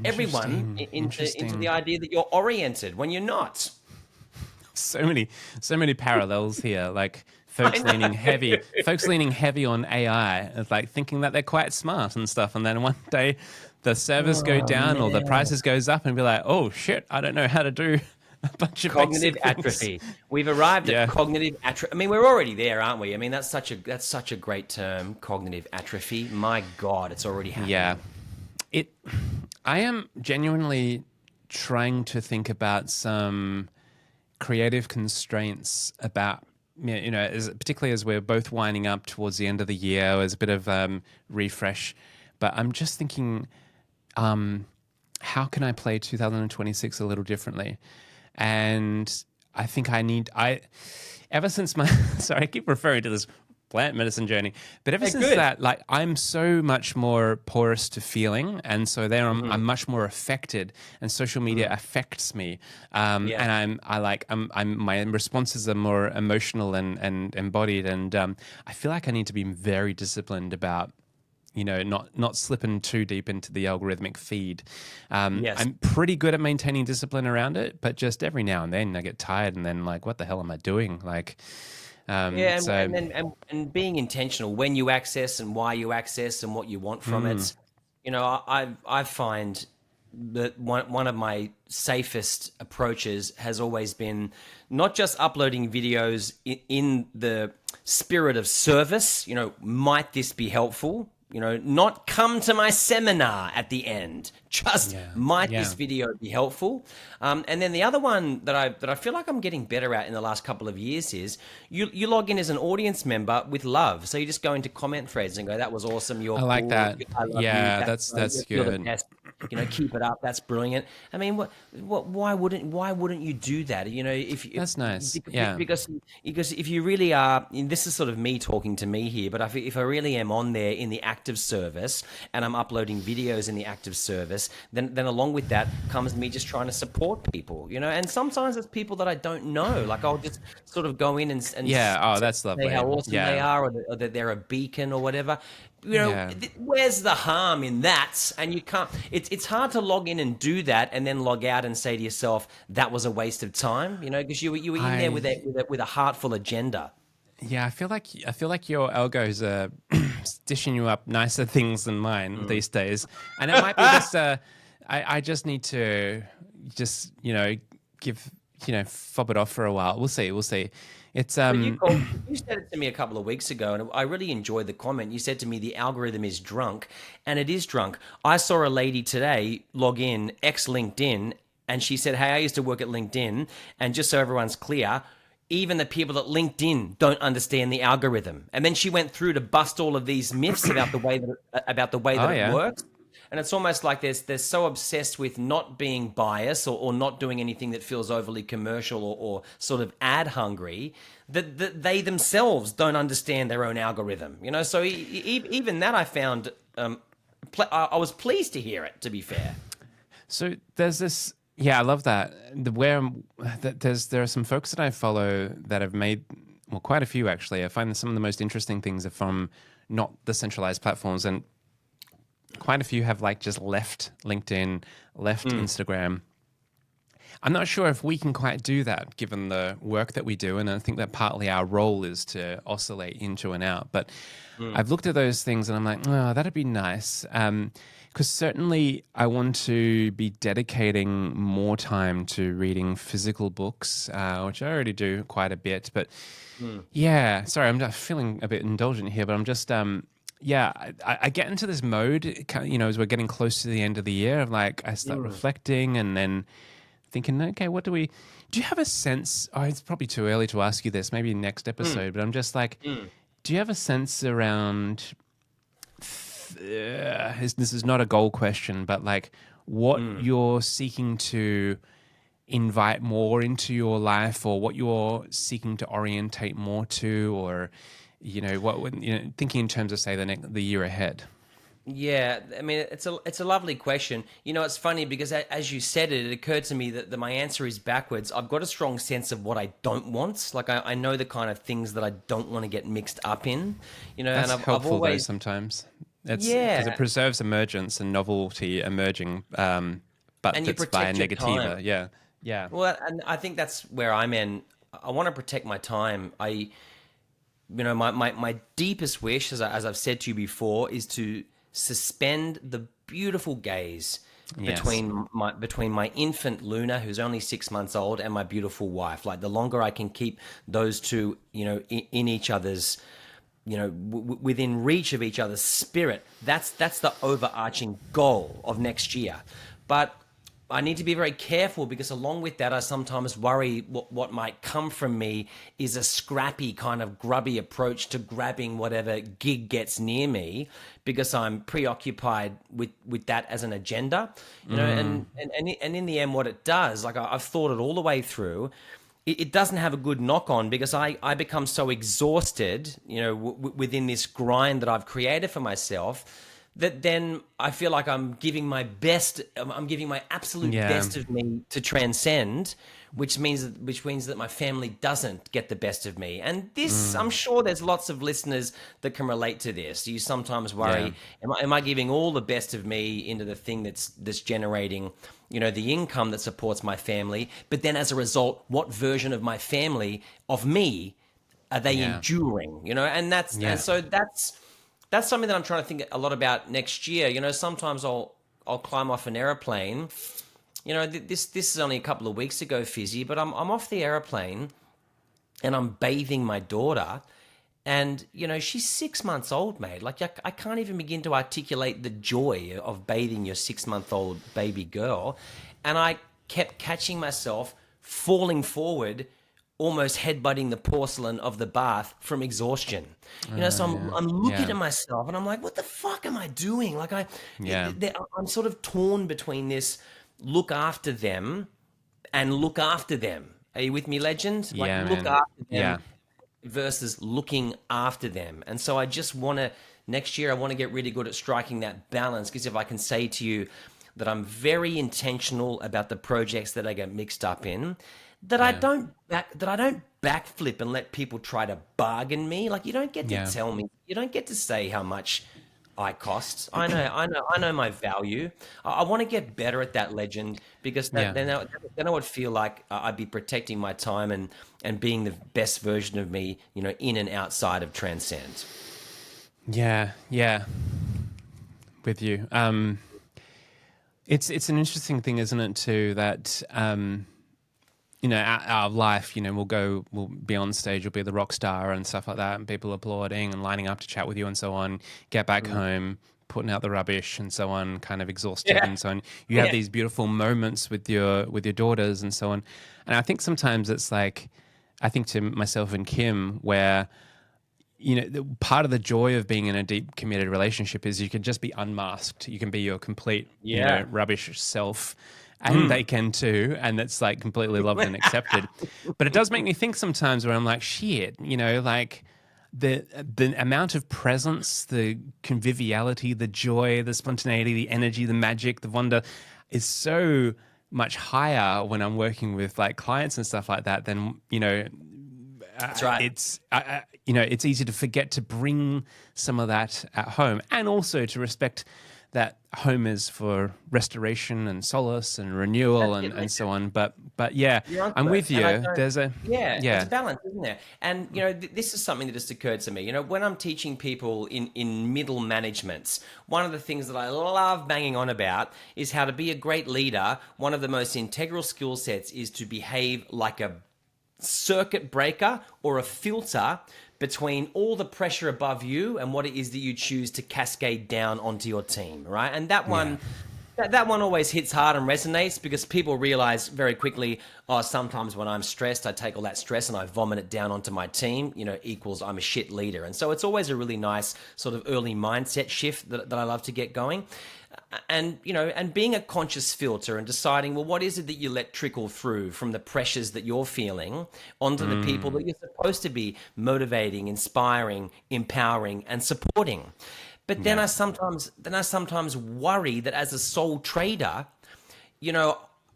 everyone into the idea that you're oriented when you're not. So many parallels here. Like folks leaning heavy on AI, it's like thinking that they're quite smart and stuff, and then one day the servers go down or the prices goes up, and be like, oh shit, I don't know how to do a bunch of cognitive atrophy. We've arrived at cognitive atrophy. I mean, we're already there, aren't we? I mean, that's such a great term, cognitive atrophy. My God, it's already happening. Yeah. I am genuinely trying to think about some creative constraints about, particularly as we're both winding up towards the end of the year, as a bit of refresh. But I'm just thinking, how can I play 2026 a little differently? And I think ever since sorry, I keep referring to this plant medicine journey, but ever since that, like, I'm so much more porous to feeling, and so there I'm much more affected, and social media affects me, and my responses are more emotional and embodied, and I feel like I need to be very disciplined about not slipping too deep into the algorithmic feed. I'm pretty good at maintaining discipline around it, but just every now and then I get tired, and then like, what the hell am I doing? Like. And being intentional when you access and why you access and what you want from it. I find that one of my safest approaches has always been not just uploading videos in the spirit of service. Might this be helpful? Not come to my seminar at the end. Just might this video be helpful? And then the other one that I feel like I'm getting better at in the last couple of years is you log in as an audience member with love. So you just go into comment threads and go, "That was awesome. You're I like cool. that. I love you. That's you're good. the best." Keep it up. That's brilliant. I mean, why wouldn't you do that? If That's nice. Yeah. because if you really are, and this is sort of me talking to me here, but if I really am on there in the active service and I'm uploading videos in the active service, then along with that comes me just trying to support people, and sometimes it's people that I don't know. Like I'll just sort of go in and Yeah. Oh, that's say lovely. how awesome they Yeah. are, or that they're a beacon or whatever. Yeah. Where's the harm in that? And you can't. It's hard to log in and do that, and then log out and say to yourself that was a waste of time. Because you were in there I with a heartful agenda. Yeah, I feel like your algos are dishing you up nicer things than mine these days, and it might be just I just need to just give fob it off for a while. We'll see. We'll see. It's But you said it to me a couple of weeks ago, and I really enjoyed the comment. You said to me the algorithm is drunk, and it is drunk. I saw a lady today log in, ex LinkedIn, and she said, "Hey, I used to work at LinkedIn, and just so everyone's clear, even the people at LinkedIn don't understand the algorithm." And then she went through to bust all of these myths about the way that oh it yeah. works. And it's almost like they're so obsessed with not being biased or not doing anything that feels overly commercial or sort of ad hungry that they themselves don't understand their own algorithm. So even that I found, I was pleased to hear it, to be fair. So there's this. Yeah, I love that. There are some folks that I follow that have made, well, quite a few actually. I find that some of the most interesting things are from not the centralized platforms, and quite a few have just left LinkedIn, left Instagram. I'm not sure if we can quite do that given the work that we do, and I think that partly our role is to oscillate into and out. But I've looked at those things and I'm like, oh, that'd be nice. Because certainly I want to be dedicating more time to reading physical books, which I already do quite a bit. But yeah, sorry, I'm just feeling a bit indulgent here, but I'm just, yeah, I get into this mode, as we're getting close to the end of the year, of I start reflecting and then thinking, okay, do you have a sense? Oh, it's probably too early to ask you this, maybe next episode, but I'm just do you have a sense around, this is not a goal question, but what you're seeking to invite more into your life, or what you're seeking to orientate more to, or, thinking in terms of, say, the year ahead? Yeah, I mean, it's a lovely question. It's funny because as you said it, it occurred to me that my answer is backwards. I've got a strong sense of what I don't want. I know the kind of things that I don't want to get mixed up in. That's and I've helpful always though sometimes. It's yeah, because it preserves emergence and novelty emerging, but and you that's by a protect your negativa. time. Yeah, yeah, Well, and I think that's where I'm in. I want to protect my time. My deepest wish, as I've said to you before, is to suspend the beautiful gaze yes, between my infant Luna, who's only 6 months old, and my beautiful wife. The longer I can keep those two, in each other's, within reach of each other's spirit, that's the overarching goal of next year. But I need to be very careful because along with that, I sometimes worry what might come from me is a scrappy kind of grubby approach to grabbing whatever gig gets near me because I'm preoccupied with that as an agenda, and in the end, what it does, I've thought it all the way through. It doesn't have a good knock on because I become so exhausted, within this grind that I've created for myself, that then I feel like I'm giving my best, I'm giving my absolute yeah, best of me to transcend, which means that my family doesn't get the best of me. And this, I'm sure there's lots of listeners that can relate to this. You sometimes worry, am I giving all the best of me into the thing that's generating, the income that supports my family? But then as a result, what version of my family, of me, are they enduring? And and so that's something that I'm trying to think a lot about next year. Sometimes I'll climb off an airplane. This is only a couple of weeks ago, Fizzy, but I'm off the airplane and I'm bathing my daughter, and she's 6 months old, mate. I can't even begin to articulate the joy of bathing your 6-month-old baby girl, and I kept catching myself falling forward almost headbutting the porcelain of the bath from exhaustion. So I'm looking Yeah. at myself and I'm like, what the fuck am I doing? Like Yeah. I'm sort of torn between this look after them and look after them. Are you with me, legend? Like Yeah, look man. after them Yeah. versus looking after them. And so I just want to, next year, I want to get really good at striking that balance. Because if I can say to you that I'm very intentional about the projects that I get mixed up in, Yeah. that I don't backflip and let people try to bargain me. Like you don't get to Yeah. tell me, you don't get to say how much I cost. I know my value. I want to get better at that, legend, because Yeah. then I would feel like I'd be protecting my time and being the best version of me, in and outside of Transcend. Yeah. Yeah. With you. It's an interesting thing, isn't it, too, that our life, we'll be on stage, we'll be the rock star and stuff like that, and people applauding and lining up to chat with you and so on. Get back home, putting out the rubbish and so on, kind of exhausted Yeah, and so on. You have these beautiful moments with your daughters and so on. And I think sometimes it's like, I think to myself and Kim, where part of the joy of being in a deep committed relationship is you can just be unmasked. You can be your complete, yeah. rubbish self, and they can too, and it's like completely loved and accepted. But it does make me think sometimes where I'm like, shit, like the amount of presence, the conviviality, the joy, the spontaneity, the energy, the magic, the wonder is so much higher when I'm working with like clients and stuff like that than That's right. it's easy to forget to bring some of that at home, and also to respect that home is for restoration and solace and renewal That's it, and so legend. on. But yeah, You're I'm onto it. with And I you. don't, There's a yeah, it's a yeah, balance, isn't there? And, this is something that just occurred to me. When I'm teaching people in middle managements, one of the things that I love banging on about is how to be a great leader. One of the most integral skill sets is to behave like a circuit breaker or a filter between all the pressure above you and what it is that you choose to cascade down onto your team, right? And that yeah, one that one always hits hard and resonates because people realize very quickly, oh, sometimes when I'm stressed, I take all that stress and I vomit it down onto my team, equals I'm a shit leader. And so it's always a really nice sort of early mindset shift that I love to get going. And being a conscious filter and deciding, well, what is it that you let trickle through from the pressures that you're feeling onto the people that you're supposed to be motivating, inspiring, empowering, and supporting. But then yeah, I sometimes worry that as a sole trader,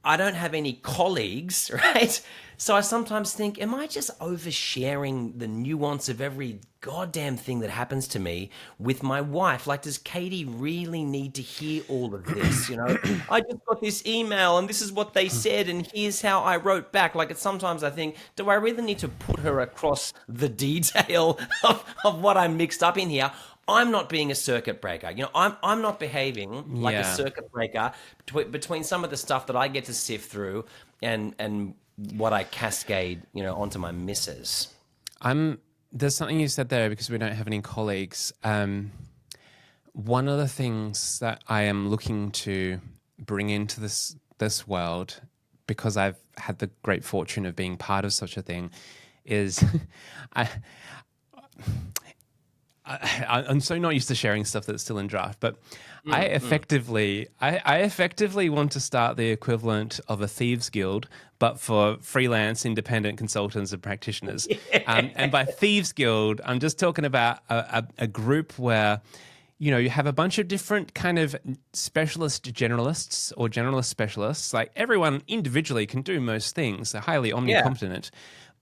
I don't have any colleagues, right? So I sometimes think, am I just oversharing the nuance of every goddamn thing that happens to me with my wife? Like, does Katie really need to hear all of this? I just got this email and this is what they said and here's how I wrote back. Like, sometimes I think, do I really need to put her across the detail of what I mixed up in here? I'm not being a circuit breaker. I'm not behaving like a yeah. circuit breaker between some of the stuff that I get to sift through and what I cascade, onto my missus. There's something you said there because we don't have any colleagues. One of the things that I am looking to bring into this world, because I've had the great fortune of being part of such a thing, is I'm so not used to sharing stuff that's still in draft, but I effectively want to start the equivalent of a thieves guild, but for freelance independent consultants and practitioners. And by thieves guild, I'm just talking about a group where you have a bunch of different kind of specialist generalists or generalist specialists. Like everyone individually can do most things. They're highly Yeah. omnicompetent.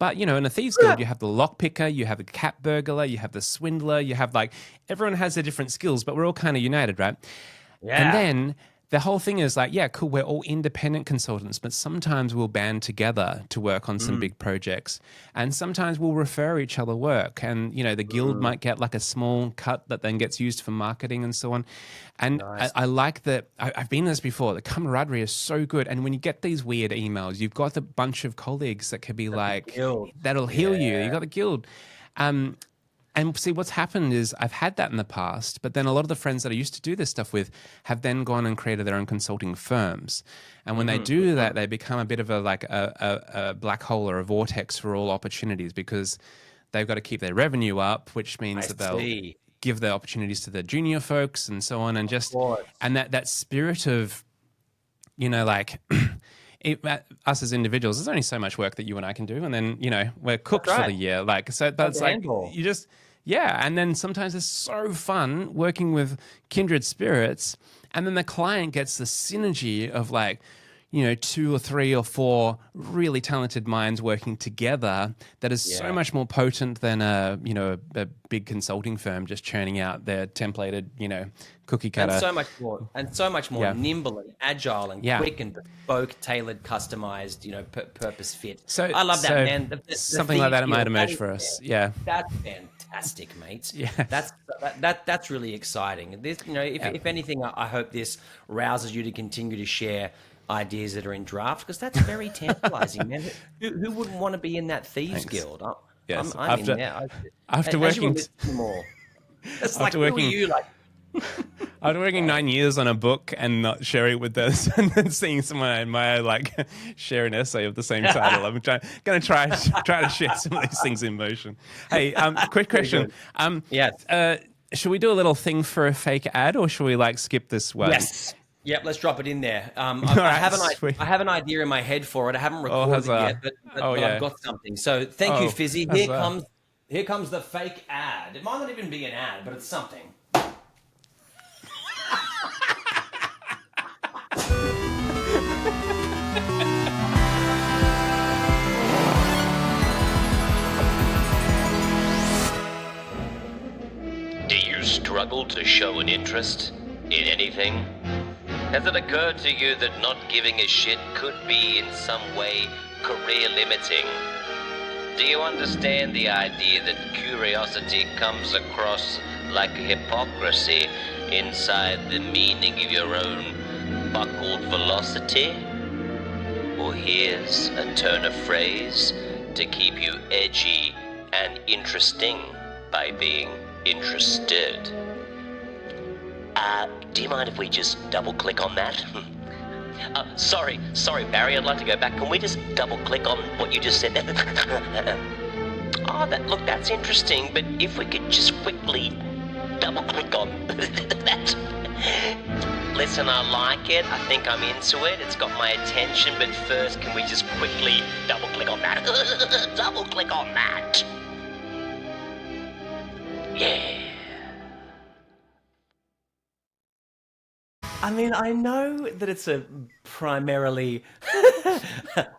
But, in a thieves guild, you have the lockpicker, you have the cat burglar, you have the swindler, you have everyone has their different skills, but we're all kind of united, right? And Yeah. then the whole thing is like, yeah, cool, we're all independent consultants, but sometimes we'll band together to work on some big projects. And sometimes we'll refer each other work. And, the guild might get like a small cut that then gets used for marketing and so on. And Nice. I like that. I've been this before. The camaraderie is so good. And when you get these weird emails, you've got a bunch of colleagues that could be like, guild. that'll heal you. You got the guild. And And see, what's happened is I've had that in the past, but then a lot of the friends that I used to do this stuff with have then gone and created their own consulting firms. And when they do that, they become a bit of a black hole or a vortex for all opportunities, because they've got to keep their revenue up, which means that they'll give the opportunities to the junior folks and so on. And that spirit of, like us as individuals, there's only so much work that you and I can do. And then, we're cooked for the year. So that's like, you just... Yeah, and then sometimes it's so fun working with kindred spirits, and then the client gets the synergy of 2 or 3 or 4 really talented minds working together that is so much more potent than a big consulting firm just churning out their templated, cookie cutter. And so much more nimble and agile and quick and bespoke, tailored, customized, purpose fit. So I love that, man. Something like that might emerge for us. Yeah. That's fantastic, mates. Yeah. That's really exciting. This, if anything, I hope this rouses you to continue to share ideas that are in draft, because that's very tantalizing, man. Who wouldn't want to be in that thieves guild? Yes. I'm in there. After working more. It's like, who are you? Like, after working 9 years on a book and not sharing it with us, and then seeing someone I admire share an essay of the same title, I'm going to try to share some of these things in motion. Hey, quick question. Yes. Should we do a little thing for a fake ad, or should we skip this one? Yes. Yep, let's drop it in there. I have an idea in my head for it. I haven't recorded it yet, but I've got something. So thank you, Fizzy. Here comes the fake ad. It might not even be an ad, but it's something. Do you struggle to show an interest in anything? Has it occurred to you that not giving a shit could be in some way career limiting? Do you understand the idea that curiosity comes across like a hypocrisy inside the meaning of your own buckled velocity? Or here's a turn of phrase to keep you edgy and interesting by being interested. Do you mind if we just double-click on that? Sorry, Barry, I'd like to go back. Can we just double-click on what you just said there? That's interesting, but if we could just quickly double-click on that. Listen, I like it. I think I'm into it. It's got my attention, but first, can we just quickly double-click on that? Double-click on that. Yeah. I mean, I know that it's a primarily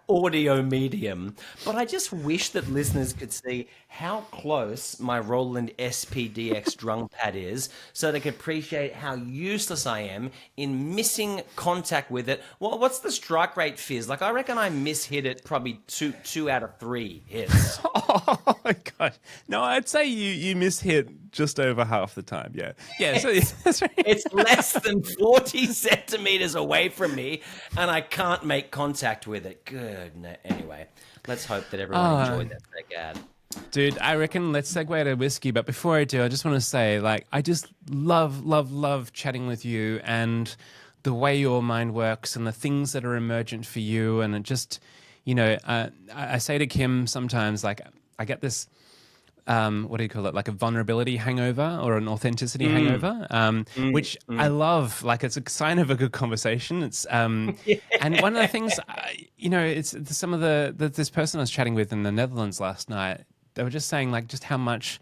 audio medium, but I just wish that listeners could see how close my Roland SPDX drum pad is, so they could appreciate how useless I am in missing contact with it. Well, what's the strike rate, Fizz? I reckon I mishit it probably two out of 3 hits. Oh my god! No, I'd say you mishit just over half the time. Yeah. So that's right. It's less than 40 centimeters away from me, and I can't make contact with it. Good. No, anyway, let's hope that everyone enjoyed that fake ad. Dude, I reckon let's segue to whiskey. But before I do, I just want to say, I just love chatting with you and the way your mind works and the things that are emergent for you. And it just, I say to Kim sometimes, I get this, what do you call it? A vulnerability hangover or an authenticity hangover, which I love. It's a sign of a good conversation. It's, and one of the things, it's some of this person I was chatting with in the Netherlands last night, they were just saying just how much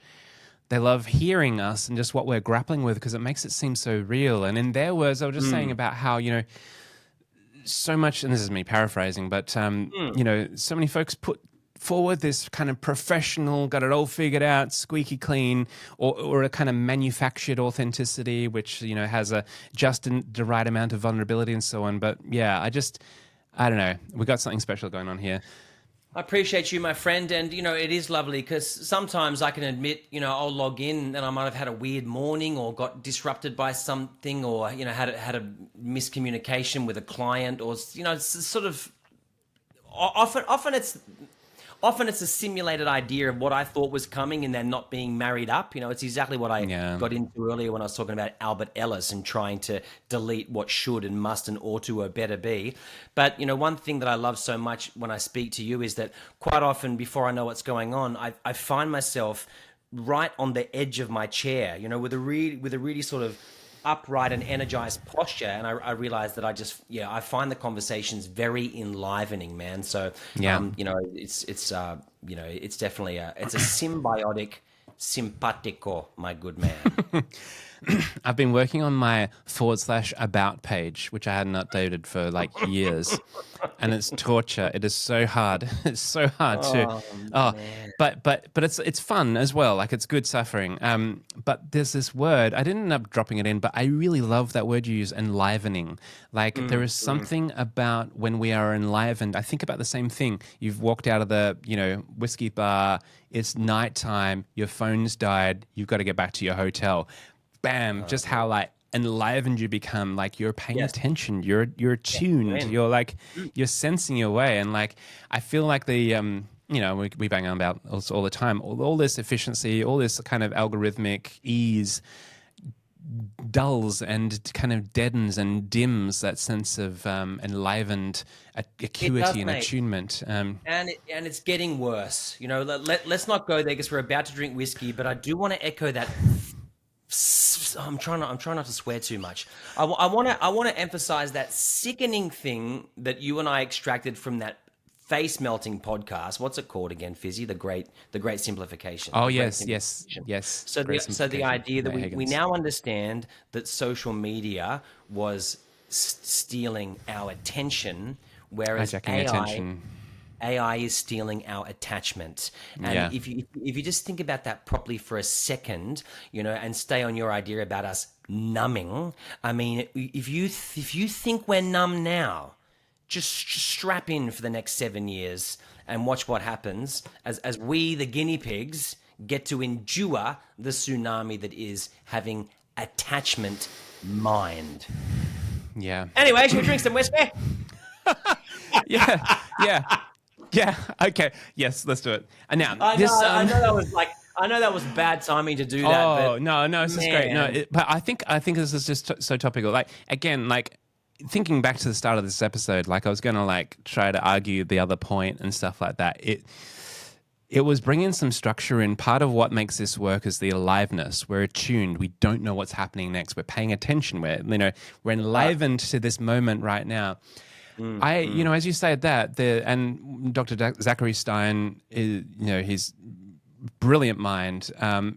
they love hearing us and just what we're grappling with, because it makes it seem so real. And in their words, they were just saying about how, so much, and this is me paraphrasing, but, so many folks put forward this kind of professional, got it all figured out, squeaky clean, or a kind of manufactured authenticity, which, has the right amount of vulnerability and so on. But yeah, I don't know. We got something special going on here. I appreciate you, my friend, and it is lovely because sometimes I can admit, I'll log in and I might have had a weird morning or got disrupted by something, or had a miscommunication with a client, or it's sort of often often it's a simulated idea of what I thought was coming and then not being married up. You know, it's exactly what I got into earlier when I was talking about Albert Ellis and trying to delete what should and must and ought to or better be. But, you know, one thing that I love so much when I speak to you is that quite often before I know what's going on, I find myself right on the edge of my chair, you know, with a really sort of upright and energized posture, and I realized that I find the conversations very enlivening, man. So you know, it's definitely it's a symbiotic simpatico, my good man. I've been working on my /about page, which I hadn't updated for like years, and it's torture. It is so hard. It's so hard but it's fun as well. Like, it's good suffering. But there's this word, I didn't end up dropping it in, but I really love that word you use, enlivening. Like, there is something about when we are enlivened. I think about the same thing. You've walked out of the, you know, whiskey bar. It's nighttime. Your phone's died. You've got to get back to your hotel. Bam, just how like enlivened you become. Like, you're paying attention, you're tuned, you're like, you're sensing your way. And like, I feel like the you know, we bang on about all the time, all this efficiency, all this kind of algorithmic ease dulls and kind of deadens and dims that sense of enlivened acuity and attunement. And it's getting worse. You know, let's not go there because we're about to drink whiskey, but I do want to echo that. I'm trying not to swear too much. I want to emphasize that sickening thing that you and I extracted from that face melting podcast. What's it called again, Fizzy? The great simplification. Oh, yes. So the idea that we now understand that social media was stealing our attention, whereas AI is stealing our attachment. And if you just think about that properly for a second, you know, and stay on your idea about us numbing. I mean, if you think we're numb now, just strap in for the next 7 years and watch what happens as we, the guinea pigs, get to endure the tsunami that is having attachment mind. Yeah. Anyway, should we drink some whiskey? Yeah. Okay. Yes, let's do it. And now, I know that was bad timing to do that. Oh, no, this is great. No, but I think this is just so topical. Like, again, like, thinking back to the start of this episode, like, I was going to like try to argue the other point and stuff like that. It was bringing some structure in. Part of what makes this work is the aliveness. We're attuned. We don't know what's happening next. We're paying attention. We're enlivened to this moment right now. You know, as you said that, and Dr. Zachary Stein is, you know, he's brilliant mind,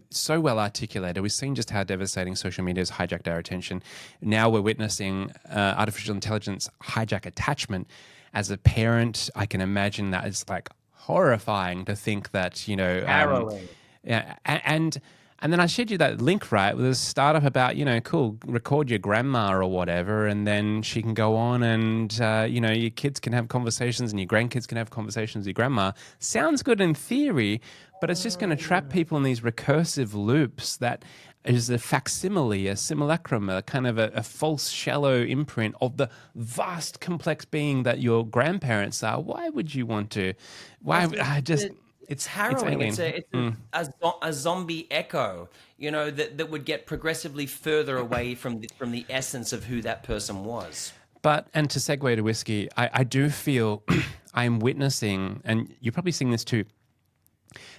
so well articulated. We've seen just how devastating social media has hijacked our attention. Now we're witnessing artificial intelligence hijack attachment. As a parent, I can imagine that it's like horrifying to think that, you know, harrowing. And then I shared you that link, right, with a startup about, you know, cool, record your grandma or whatever, and then she can go on and, you know, your kids can have conversations and your grandkids can have conversations with your grandma. Sounds good in theory, but it's just going to trap people in these recursive loops that is a facsimile, a simulacrum, a kind of a false, shallow imprint of the vast, complex being that your grandparents are. Why would you want to? It's harrowing. It's a zombie echo, you know, that would get progressively further away from the essence of who that person was. And to segue to whiskey, I do feel I'm witnessing, and you're probably seeing this too,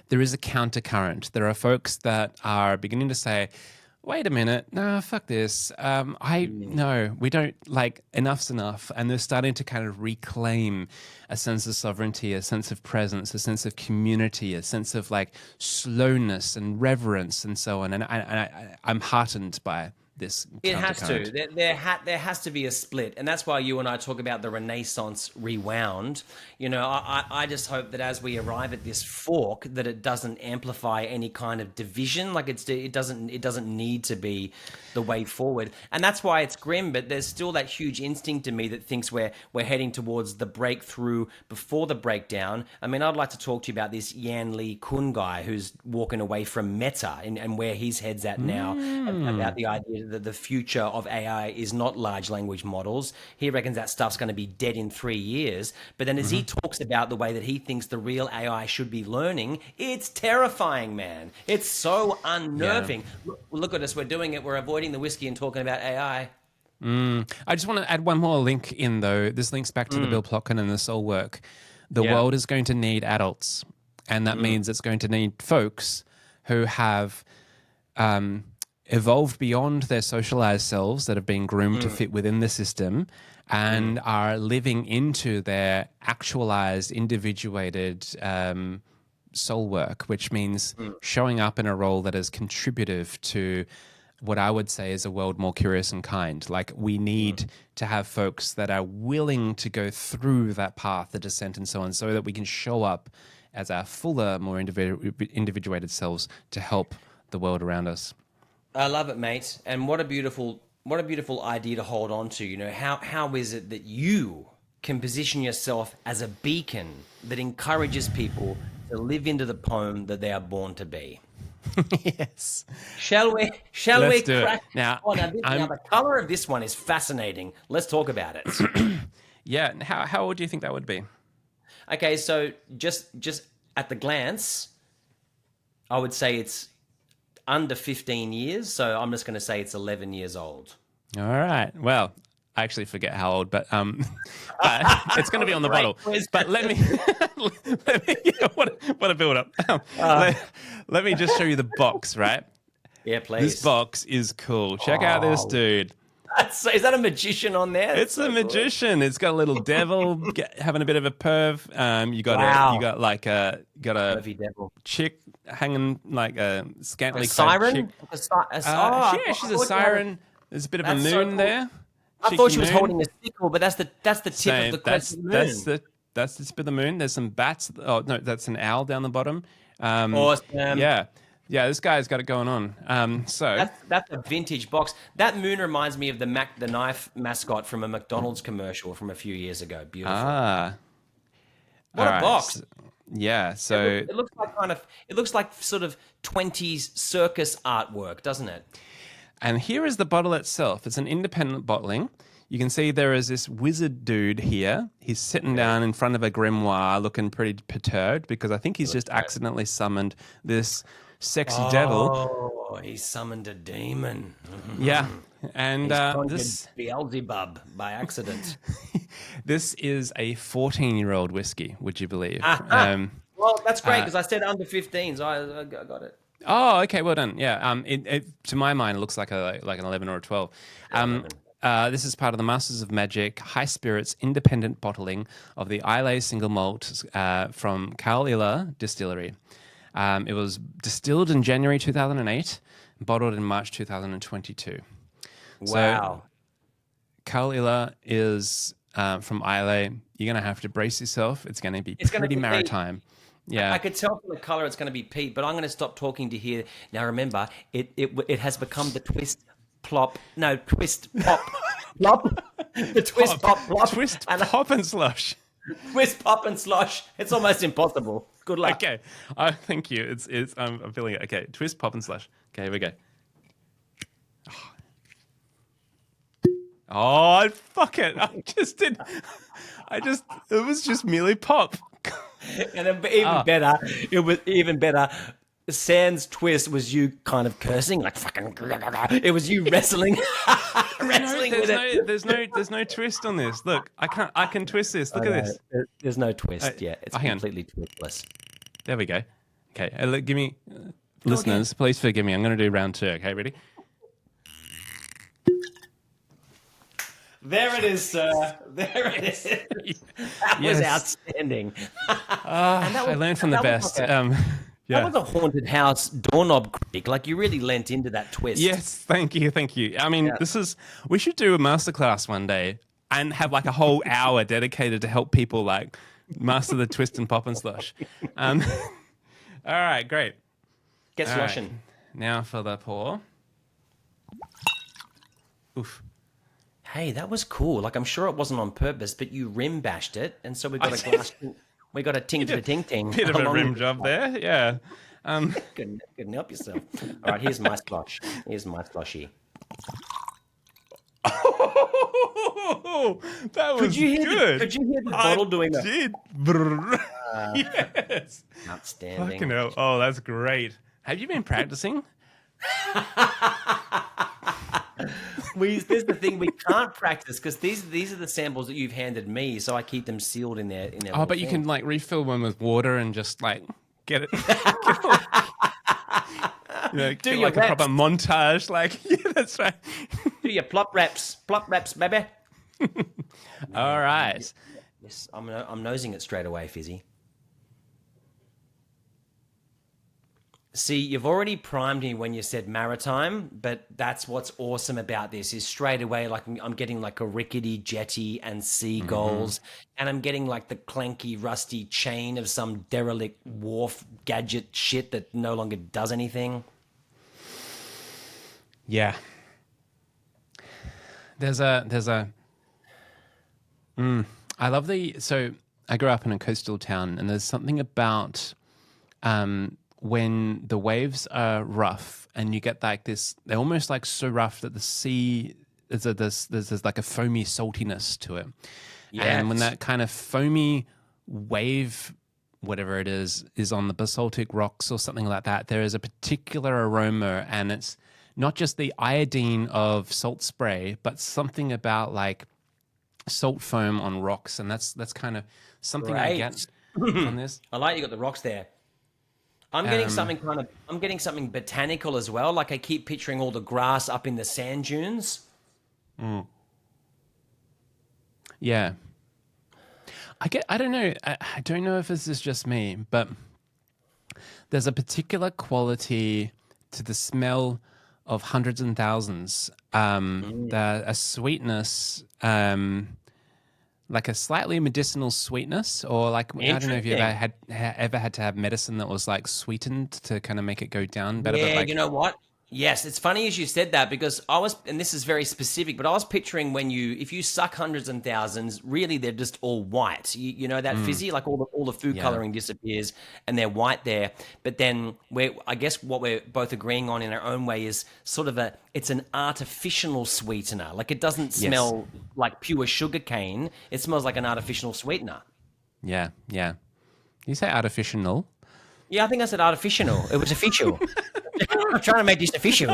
there is a countercurrent. There are folks that are beginning to say, wait a minute, no, fuck this. No, we don't, like, enough's enough. And they're starting to kind of reclaim a sense of sovereignty, a sense of presence, a sense of community, a sense of like slowness and reverence and so on. And I'm heartened by this. It has to. There has to be a split, and that's why you and I talk about the Renaissance rewound. You know, I just hope that as we arrive at this fork, that it doesn't amplify any kind of division. Like it doesn't need to be the way forward, and that's why it's grim. But there's still that huge instinct in me that thinks we're heading towards the breakthrough before the breakdown. I mean, I'd like to talk to you about this Yan Lee Kun guy who's walking away from Meta and where his head's at now, about the idea the future of AI is not large language models. He reckons that stuff's going to be dead in 3 years. But then as he talks about the way that he thinks the real AI should be learning, it's terrifying, man. It's so unnerving. Look at us. We're doing it. We're avoiding the whiskey and talking about AI. I just want to add one more link in, though. This links back to the Bill Plotkin and the soul work. The world is going to need adults, and that means it's going to need folks who have evolved beyond their socialized selves that have been groomed to fit within the system and are living into their actualized, individuated soul work, which means showing up in a role that is contributive to what I would say is a world more curious and kind. Like, we need to have folks that are willing to go through that path, the descent and so on, so that we can show up as our fuller, more individuated selves to help the world around us. I love it, mate. And what a beautiful idea to hold on to. You know, how is it that you can position yourself as a beacon that encourages people to live into the poem that they are born to be? Yes. Shall we Let's do crack it. Now, now the color of this one is fascinating. Let's talk about it. Yeah. How old do you think that would be? Okay, so just at the glance, I would say it's under 15 years. So I'm just going to say it's 11 years old. All right. Well, I actually forget how old, but it's going to be on the bottle. But let me what a build up. Let me just show you the box, right? Yeah, please. This box is cool. Check out this dude. Is that a magician on there? It's a magician. It's got a little devil having a bit of a perv. You got a Pervy devil. chick hanging like a scantily A clad siren? chick. She's a siren. There's a bit of a moon so cool. there. I thought she was moon. holding a sickle, but that's the tip of the crescent moon. That's the tip of the moon. There's some bats. Oh no, that's an owl down the bottom. Awesome. Yeah. This guy's got it going on. So that's a vintage box. That moon reminds me of the Mac the Knife mascot from a McDonald's commercial from a few years ago. Beautiful. What a box. Yeah. So it looks like sort of 20s circus artwork, doesn't it? And here is the bottle itself. It's an independent bottling. You can see there is this wizard dude here. He's sitting down in front of a grimoire looking pretty perturbed because I think he's just accidentally summoned this sexy devil. Oh, he summoned a demon. Yeah. And this Beelzebub by accident. This is a 14-year-old whiskey, would you believe? Well, that's great because I said under 15, so I got it. Oh, okay, well done. Yeah, to my mind, it looks like an 11 or a 12. This is part of the Masters of Magic High Spirits Independent Bottling of the Islay Single Malt from Caol Distillery. It was distilled in January 2008, bottled in March 2022. Wow. So, Caol is from Islay. You're going to have to brace yourself. It's going to be pretty maritime. Yeah, I could tell from the color it's going to be peat, but I'm going to stop talking to hear. Now remember, it has become the twist pop. The twist pop plop. Twist pop and slosh. Twist pop and slosh. It's almost impossible. Good luck. Okay, thank you. I'm feeling it. Okay, twist pop and slosh. Okay, here we go. Oh, fuck it! It was just merely pop. And better, it was even better. Sans twist was you kind of cursing, like fucking. It was you wrestling, with it. There's no twist on this. Look, I can twist this. Look at this. There's no twist. Yeah, it's completely twistless. There we go. Okay, give me, listeners, please forgive me. I'm going to do round 2. Okay, ready? There it is, sir. There it is. That was outstanding. I learned from the best. That was a haunted house doorknob creak. Like, you really lent into that twist. Yes, thank you. I mean, we should do a masterclass one day and have like a whole hour dedicated to help people like master the twist and pop and slush. All right, great. Get sloshing. Right. Now for the pour. Oof. Hey, that was cool. Like, I'm sure it wasn't on purpose, but you rim bashed it, and so we got a glass. We got a ting to the ting ting. Bit of a rim job there, yeah. Couldn't help yourself. All right, here's my slosh. Here's my sloshy. That was Could you hear good. could you hear the bottle doing that? Did. Brrr. Yes. Outstanding. Fucking hell. Oh, that's great. Have you been practicing? There's the thing, we can't practice because these are the samples that you've handed me, so I keep them sealed in their. Oh, but you can like refill one with water and just like get it. Do your like a reps. proper montage. Like, yeah, that's right. Do your plop reps, baby. All right. Yes, I'm nosing it straight away, Fizzy. See, you've already primed me when you said maritime, but that's what's awesome about this is straight away, like I'm getting like a rickety jetty and seagulls, and I'm getting like the clanky, rusty chain of some derelict wharf gadget shit that no longer does anything. Yeah. I love so I grew up in a coastal town, and there's something about when the waves are rough and you get like this, they're almost like so rough that the sea, there's like a foamy saltiness to it. Yes. And when that kind of foamy wave, whatever it is on the basaltic rocks or something like that, there is a particular aroma, and it's not just the iodine of salt spray, but something about like salt foam on rocks, and that's kind of something I get from this. I like you got the rocks there. I'm getting something botanical as well. Like I keep picturing all the grass up in the sand dunes. Yeah. I don't know. I don't know if this is just me, but there's a particular quality to the smell of hundreds and thousands. A sweetness, like a slightly medicinal sweetness, or like I don't know if you ever had to have medicine that was like sweetened to kind of make it go down better. Yeah, but like, you know what? Yes, it's funny as you said that because and this is very specific, but I was picturing if you suck hundreds and thousands, really they're just all white. You know that Fizzy, like all the food coloring disappears and they're white there. But then I guess what we're both agreeing on in our own way is sort of it's an artificial sweetener. Like it doesn't smell like pure sugar cane. It smells like an artificial sweetener. Yeah. You say artificial? Yeah, I think I said artificial. It was official. I'm trying to make this official.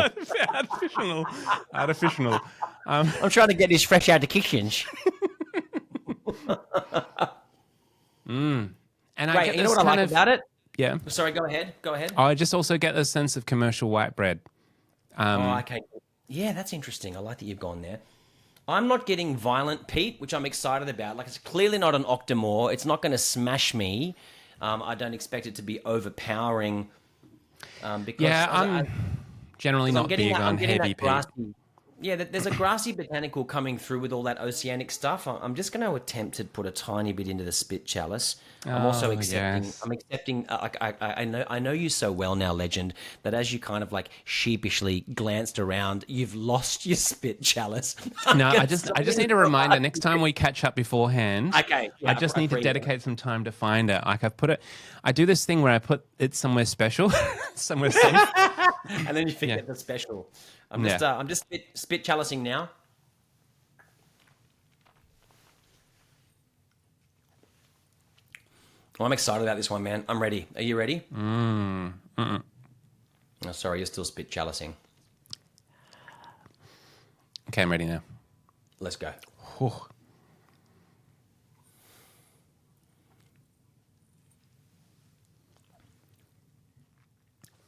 Artificial. I'm trying to get this fresh out of the kitchens. And I get you know what I like about it? Yeah. Sorry, go ahead. I just also get a sense of commercial white bread. Okay. Yeah, that's interesting. I like that you've gone there. I'm not getting violent peat, which I'm excited about. Like, it's clearly not an Octomore. It's not going to smash me. I don't expect it to be overpowering. Because I'm generally not big on heavy peat. Yeah, there's a grassy botanical coming through with all that oceanic stuff. I'm just going to attempt to put a tiny bit into the spit chalice. I'm also accepting. Yes. I'm accepting. I know you so well now, Legend, that as you kind of like sheepishly glanced around, you've lost your spit chalice. No, I just need a reminder next time we catch up beforehand. Okay. Yeah, I just need to dedicate some time to find it. Like I do this thing where I put it somewhere special, somewhere safe, and then you forget the special. I'm just spit chalicing now. Well, I'm excited about this one, man. I'm ready. Are you ready? Oh, sorry, you're still spit chalicing. Okay, I'm ready now. Let's go. Whew.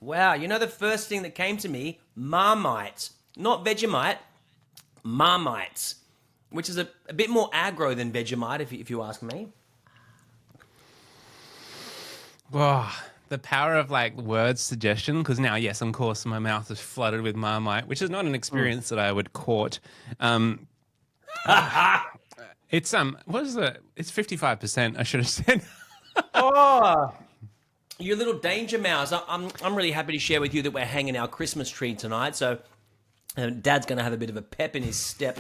Wow, you know the first thing that came to me? Marmite. Not Vegemite, Marmites, which is a bit more aggro than Vegemite, if you ask me. Oh, the power of like word suggestion, because now, yes, of course, my mouth is flooded with Marmite, which is not an experience that I would court. It's what is it? It's 55%. I should have said. Oh, you little danger mouse! I'm really happy to share with you that we're hanging our Christmas tree tonight. So, Dad's going to have a bit of a pep in his step.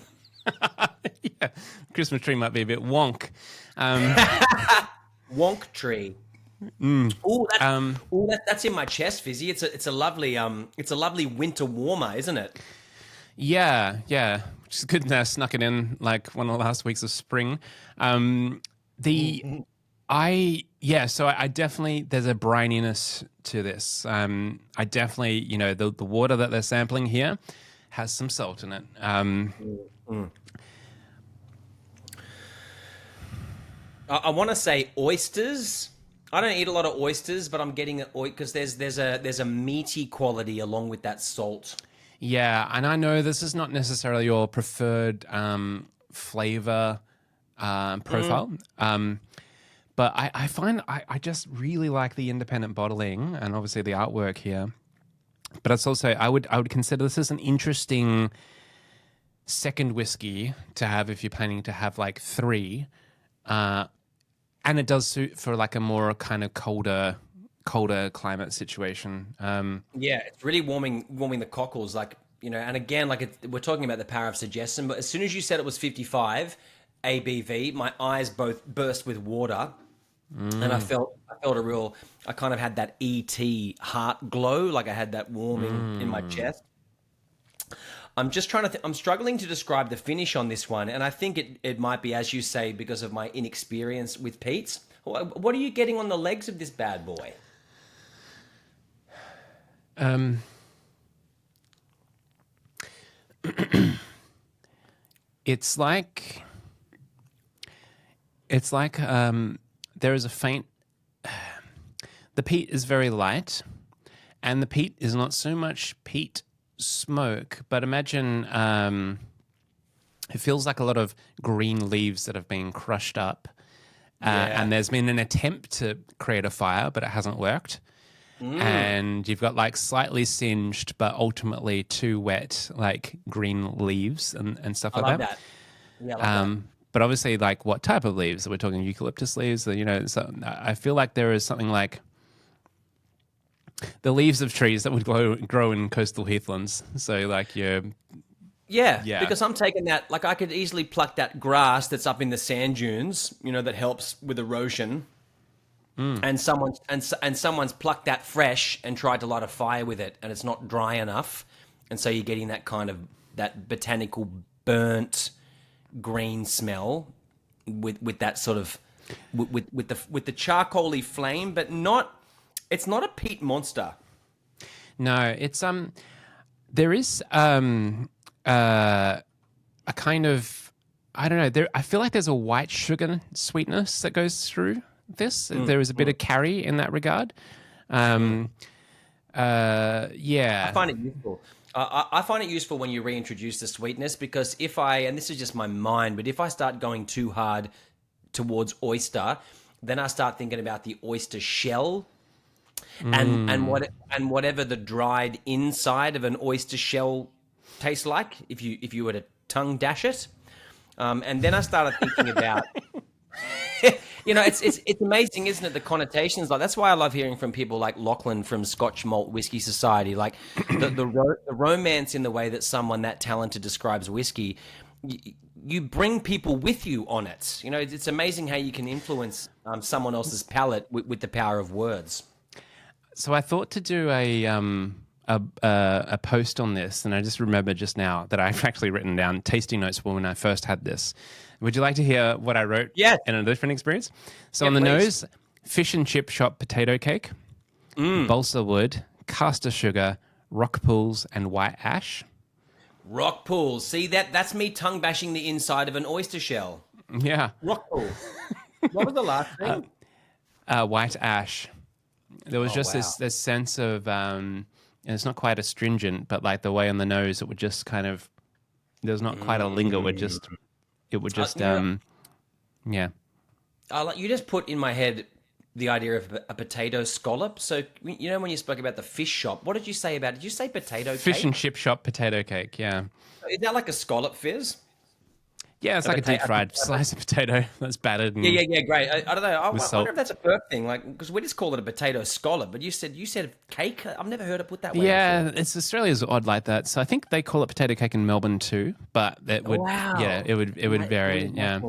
Yeah, Christmas tree might be a bit wonk. Wonk tree. Oh, that's in my chest, Fizzy. It's a lovely winter warmer, isn't it? Yeah. Just good now, snuck it in like one of the last weeks of spring. So I definitely, there's a brininess to this. I definitely, the water that they're sampling here has some salt in it. I want to say oysters. I don't eat a lot of oysters, but I'm getting it because there's a meaty quality along with that salt. Yeah, and I know this is not necessarily your preferred flavor profile, but I find I just really like the independent bottling and obviously the artwork here. But it's also I would consider this as an interesting second whiskey to have if you're planning to have like 3, and it does suit for like a more kind of colder climate situation. Yeah, it's really warming the cockles, and again, we're talking about the power of suggestion. But as soon as you said it was 55 ABV, my eyes both burst with water, and I felt I kind of had that ET heart glow, like I had that warming in my chest. I'm just trying to. I'm struggling to describe the finish on this one, and I think it might be, as you say, because of my inexperience with peats. What are you getting on the legs of this bad boy? It's like there is a faint. The peat is very light, and the peat is not so much peat smoke, but imagine it feels like a lot of green leaves that have been crushed up, and there's been an attempt to create a fire, but it hasn't worked. And you've got like slightly singed, but ultimately too wet, like green leaves and stuff like that. Yeah, I love that. But obviously, like what type of leaves? We're talking eucalyptus leaves. So I feel like there is something like the leaves of trees that would grow in coastal heathlands. So like Yeah, because I'm taking that, like I could easily pluck that grass that's up in the sand dunes, that helps with erosion. And someone's plucked that fresh and tried to light a fire with it, and it's not dry enough, and so you're getting that kind of that botanical burnt green smell with that sort of with the charcoaly flame, but it's not a peat monster. No, it's there is a kind of, I don't know, I feel like there's a white sugar sweetness that goes through this. There is a bit of carry in that regard. Yeah. I find it useful. I find it useful when you reintroduce the sweetness, because and this is just my mind, but if I start going too hard towards oyster, then I start thinking about the oyster shell and whatever the dried inside of an oyster shell tastes like if you were to tongue dash it. And then I started thinking about it's amazing, isn't it? The connotations, that's why I love hearing from people like Lachlan from Scotch Malt Whiskey Society, like the romance in the way that someone that talented describes whiskey. You bring people with you on it. It's amazing how you can influence someone else's palate with the power of words. So I thought to do a post on this, and I just remembered just now that I've actually written down tasting notes when I first had this. Would you like to hear what I wrote in a different experience? So on the nose, fish and chip shop potato cake, balsa wood, caster sugar, rock pools, and white ash. Rock pools. See, that's me tongue bashing the inside of an oyster shell. Yeah. Rock pools. What was the last thing? White ash. There was this sense of, and it's not quite astringent, but like the way on the nose, it would just kind of, there's not quite a linger. It would just, yeah. You just put in my head the idea of a potato scallop. So, when you spoke about the fish shop, what did you say about it? Did you say potato cake? Fish and chip shop potato cake, yeah. Is that like a scallop fizz? Yeah, it's like a deep-fried slice of potato that's battered. And Yeah, great. I don't know. I salt. wonder if that's a Perth thing, because we just call it a potato scallop. But you said cake. I've never heard it put that way. Yeah, before. it's Australia's odd like that. So I think they call it potato cake in Melbourne too. But it would, it would vary. Yeah.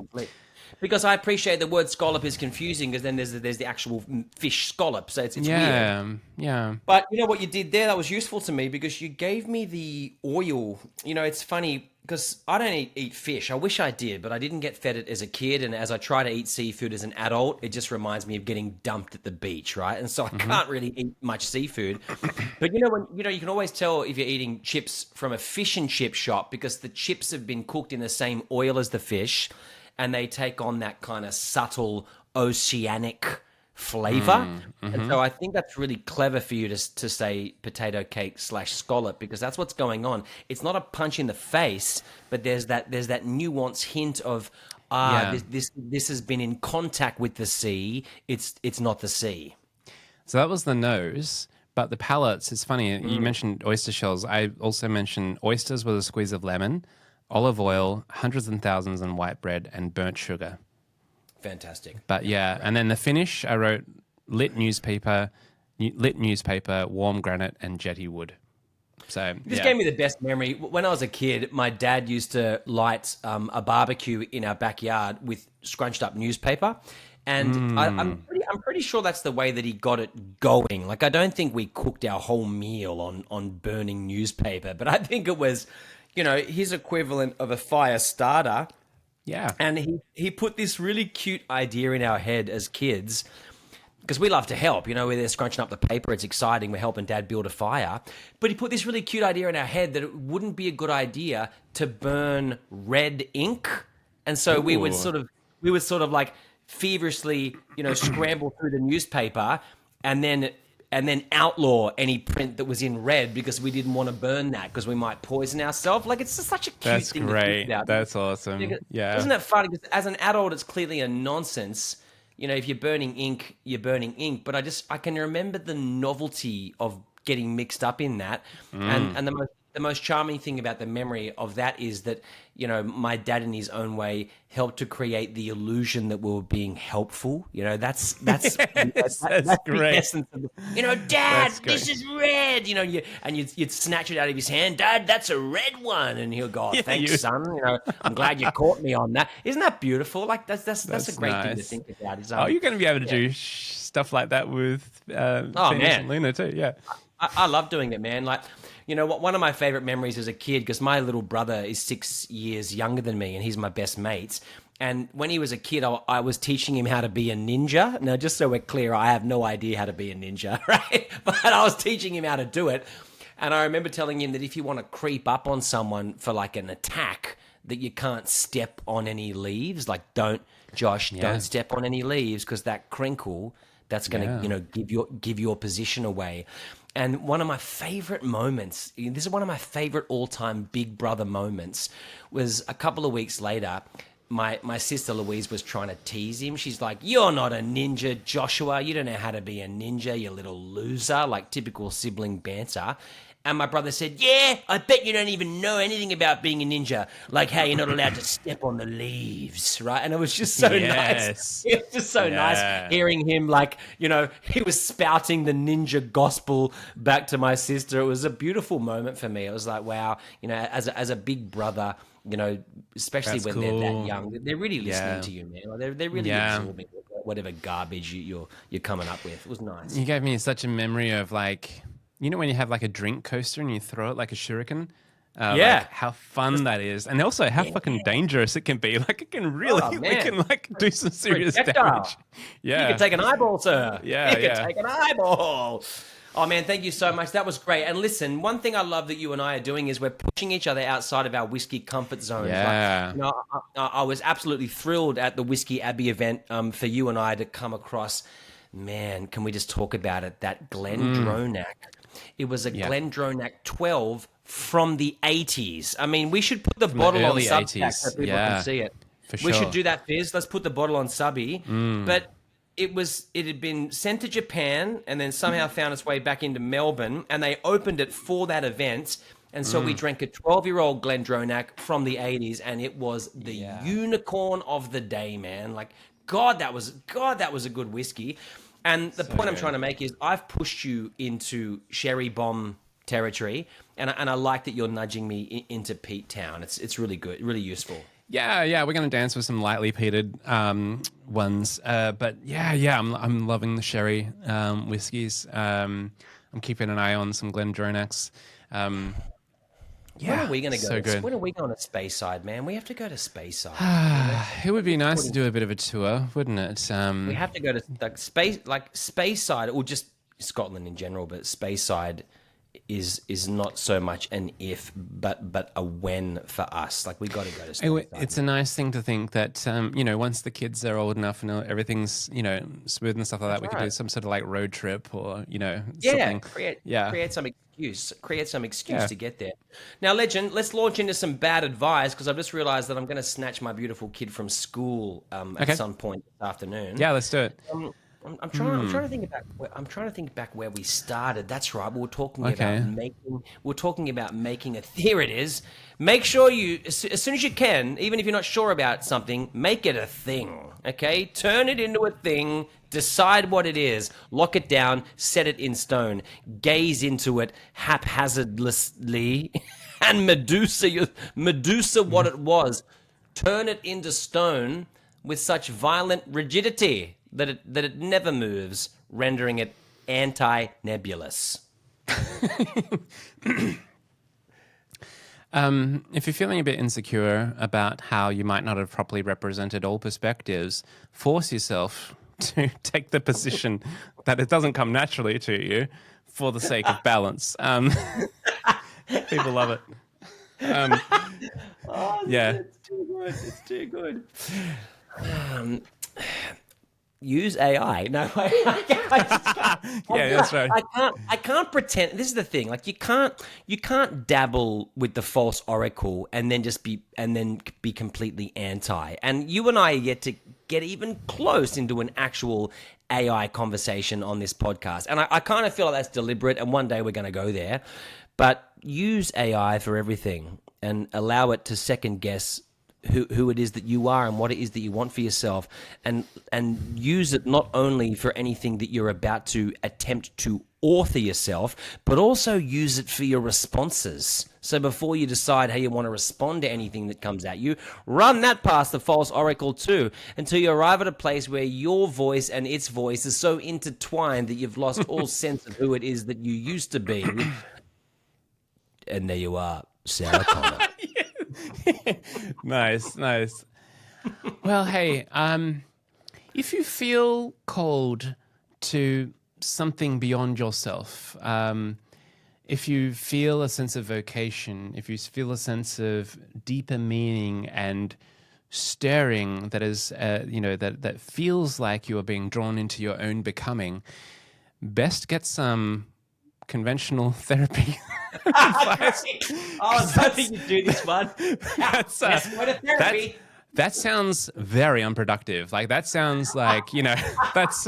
Because I appreciate the word scallop is confusing because then there's the actual fish scallop, so it's weird. Yeah. But you know what you did there? That was useful to me because you gave me the oil. You know, it's funny because I don't eat fish. I wish I did, but I didn't get fed it as a kid. And as I try to eat seafood as an adult, it just reminds me of getting dumped at the beach, right? And so I can't really eat much seafood. But you can always tell if you're eating chips from a fish and chip shop because the chips have been cooked in the same oil as the fish, and they take on that kind of subtle oceanic flavor. And so I think that's really clever for you to say potato cake / scallop because that's what's going on. It's not a punch in the face, but there's that nuanced hint of this has been in contact with the sea. It's not the sea. So that was the nose, but the palates, it's funny. You mentioned oyster shells. I also mentioned oysters with a squeeze of lemon, olive oil, hundreds and thousands in white bread, and burnt sugar. Fantastic. But yeah, and then the finish, I wrote lit newspaper, warm granite, and jetty wood. So this gave me the best memory. When I was a kid, my dad used to light a barbecue in our backyard with scrunched up newspaper. And I'm pretty sure that's the way that he got it going. Like, I don't think we cooked our whole meal on burning newspaper, but I think it was, his equivalent of a fire starter. Yeah. And he put this really cute idea in our head as kids, because we love to help, we're there scrunching up the paper. It's exciting. We're helping Dad build a fire. But he put this really cute idea in our head that it wouldn't be a good idea to burn red ink. And so we would sort of like feverishly, scramble through the newspaper and then outlaw any print that was in red because we didn't want to burn that because we might poison ourselves. Like, it's just such a cute thing to think about. That's awesome. Yeah. Isn't that funny? Because as an adult, it's clearly a nonsense. If you're burning ink, you're burning ink. But I can remember the novelty of getting mixed up in that. And the most charming thing about the memory of that is that, my dad in his own way helped to create the illusion that we were being helpful. That's that's great. the essence of Dad, this is red. And you'd snatch it out of his hand. Dad, that's a red one. And he'll go, thanks, son. I'm glad you caught me on that. Isn't that beautiful? Like, that's a great thing to think about. You're going to be able to do stuff like that with Phoenix and Luna too. Yeah. I love doing it, man. Like, one of my favorite memories as a kid, because my little brother is 6 years younger than me and he's my best mate. And when he was a kid, I was teaching him how to be a ninja. Now, just so we're clear, I have no idea how to be a ninja, right? But I was teaching him how to do it. And I remember telling him that if you want to creep up on someone for like an attack, that you can't step on any leaves. Like, don't step on any leaves because that crinkle, that's going to, give your position away. And one of my favorite moments, this is one of my favorite all-time Big Brother moments, was a couple of weeks later, my sister Louise was trying to tease him. She's like, "You're not a ninja, Joshua. You don't know how to be a ninja, you little loser," like typical sibling banter. And my brother said, "Yeah, I bet you don't even know anything about being a ninja, like how you're not allowed to step on the leaves," right? And it was just so nice. It was just so nice hearing him, like, he was spouting the ninja gospel back to my sister. It was a beautiful moment for me. It was like, wow, as a big brother, especially when they're that young, they're really listening to you, man. Like, they're really absorbing whatever garbage you're coming up with. It was nice. You gave me such a memory of, like, when you have like a drink coaster and you throw it like a shuriken? Like how fun that is. And also how fucking dangerous it can be. Like, it can really, it can like do some serious damage. Yeah. You can take an eyeball, sir. Yeah. You can take an eyeball. Oh, man, thank you so much. That was great. And listen, one thing I love that you and I are doing is we're pushing each other outside of our whiskey comfort zones. Yeah. Like, I was absolutely thrilled at the Whiskey Abbey event for you and I to come across, man, can we just talk about it? That Glendronach. It was a Glendronach 12 from the 80s. I mean, we should put the bottle on Substack so people can see it. We should do that, Fizz. Let's put the bottle on Subby. But it had been sent to Japan and then somehow found its way back into Melbourne, and they opened it for that event. And so we drank a 12-year-old Glendronach from the 80s, and it was the unicorn of the day, man. Like, God, that was a good whiskey. And the point I'm trying to make is I've pushed you into Sherry Bomb territory, and I like that you're nudging me into Pete Town. It's really good, really useful. Yeah, we're going to dance with some lightly peated ones. But yeah, I'm loving the sherry whiskies. I'm keeping an eye on some Glendronachs. When are we going to so go? good. When are we going to Speyside, man? We have to go to Speyside. It would be nice to do a bit of a tour, wouldn't it? We have to go to Speyside, or just Scotland in general. But Speyside is not so much an if, but a when for us. Like we got to go to Speyside. It's a nice thing to think that once the kids are old enough and everything's smooth and stuff like that, we could do some sort of like road trip or something. Create some excuse to get there. Now, Legend, let's launch into some bad advice because I've just realised that I'm going to snatch my beautiful kid from school at some point this afternoon. Yeah, let's do it. I'm trying to think about. I'm trying to think back where we started. That's right. We were talking about making. We're talking about making a. Here it is. Make sure you, as soon as you can, even if you're not sure about something, make it a thing. Okay, turn it into a thing. Decide what it is. Lock it down. Set it in stone. Gaze into it haphazardly, and Medusa what it was. Turn it into stone with such violent rigidity that it never moves, rendering it anti-nebulous. If you're feeling a bit insecure about how you might not have properly represented all perspectives, force yourself to take the position that it doesn't come naturally to you for the sake of balance. People love it. It's too good. It's too good. Use AI. No, that's right. I can't pretend. This is the thing. Like you can't dabble with the false oracle and then be completely anti. And you and I are yet to get even close into an actual AI conversation on this podcast. And I kind of feel like that's deliberate. And one day we're going to go there. But use AI for everything and allow it to second guess who it is that you are and what it is that you want for yourself, and use it not only for anything that you're about to attempt to author yourself, but also use it for your responses. So before you decide how you want to respond to anything that comes at you, run that past the false oracle too, until you arrive at a place where your voice and its voice is so intertwined that you've lost all sense of who it is that you used to be. And there you are, Sarah Connor. Nice. Well, hey, if you feel called to something beyond yourself, if you feel a sense of vocation, if you feel a sense of deeper meaning and stirring that is, that feels like you are being drawn into your own becoming, best get some conventional therapy. I was hoping you'd do this one. That sounds very unproductive. Like that sounds like, that's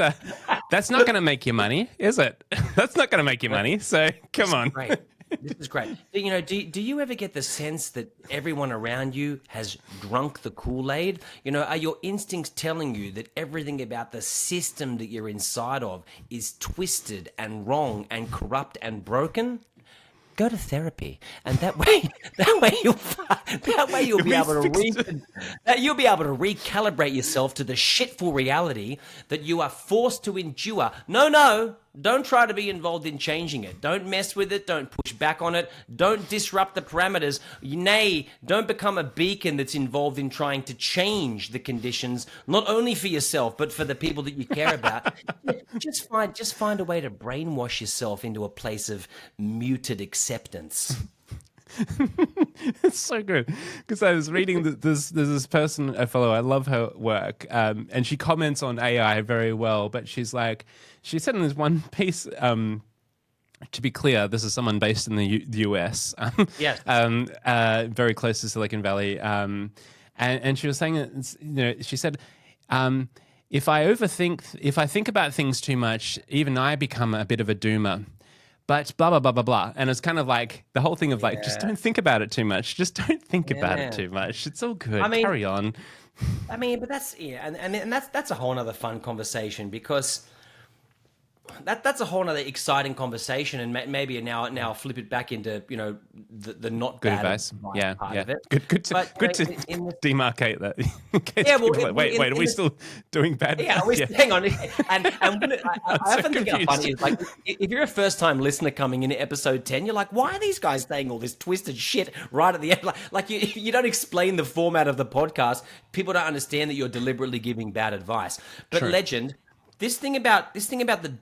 not going to make you money, is it? That's not going to make you money. So come on. Great. This is great. Do you ever get the sense that everyone around you has drunk the Kool-Aid? Are your instincts telling you that everything about the system that you're inside of is twisted and wrong and corrupt and broken? Go to therapy, and that way you'll be able to recalibrate yourself to the shitful reality that you are forced to endure. No, don't try to be involved in changing it. Don't mess with it. Don't push back on it. Don't disrupt the parameters. Nay, don't become a beacon that's involved in trying to change the conditions, not only for yourself but for the people that you care about. Just find a way to brainwash yourself into a place of muted acceptance. It's so good because I was reading there's this person I follow. I love her work, and she comments on AI very well. But she said in this one piece, to be clear, this is someone based in the US, yes, very close to Silicon Valley, and she was saying that she said. If I think about things too much, even I become a bit of a doomer. But blah, blah, blah, blah, blah. And it's kind of like the whole thing of just don't think about it too much. Just don't think about it too much. It's all good. Carry on. But that's, and that's a whole other fun conversation because that's a whole other exciting conversation, and maybe now I'll flip it back into the not Good bad advice. Yeah, part yeah. of it. Good to But, in demarcate that. In case Yeah, well, people are like, wait, are we still doing bad yeah, advice? hang on. And I so often think how confused. funny is like if you're a first time listener coming in at episode 10, you're like, why are these guys saying all this twisted shit right at the end? Like you don't explain the format of the podcast. People don't understand that you're deliberately giving bad advice. But True. Legend, this thing about the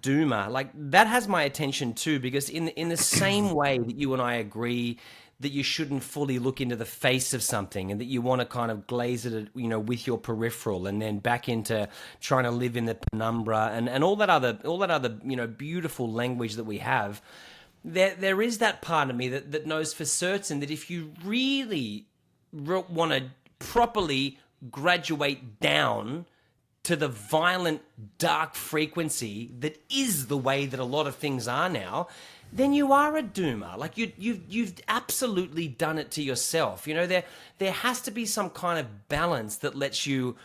doomer, like that has my attention too, because in the same way that you and I agree that you shouldn't fully look into the face of something, and that you want to kind of glaze it, with your peripheral, and then back into trying to live in the penumbra and all that other beautiful language that we have. There is that part of me that knows for certain that if you really want to properly graduate down to the violent, dark frequency that is the way that a lot of things are now, then you are a doomer. Like you've absolutely done it to yourself. There has to be some kind of balance that lets you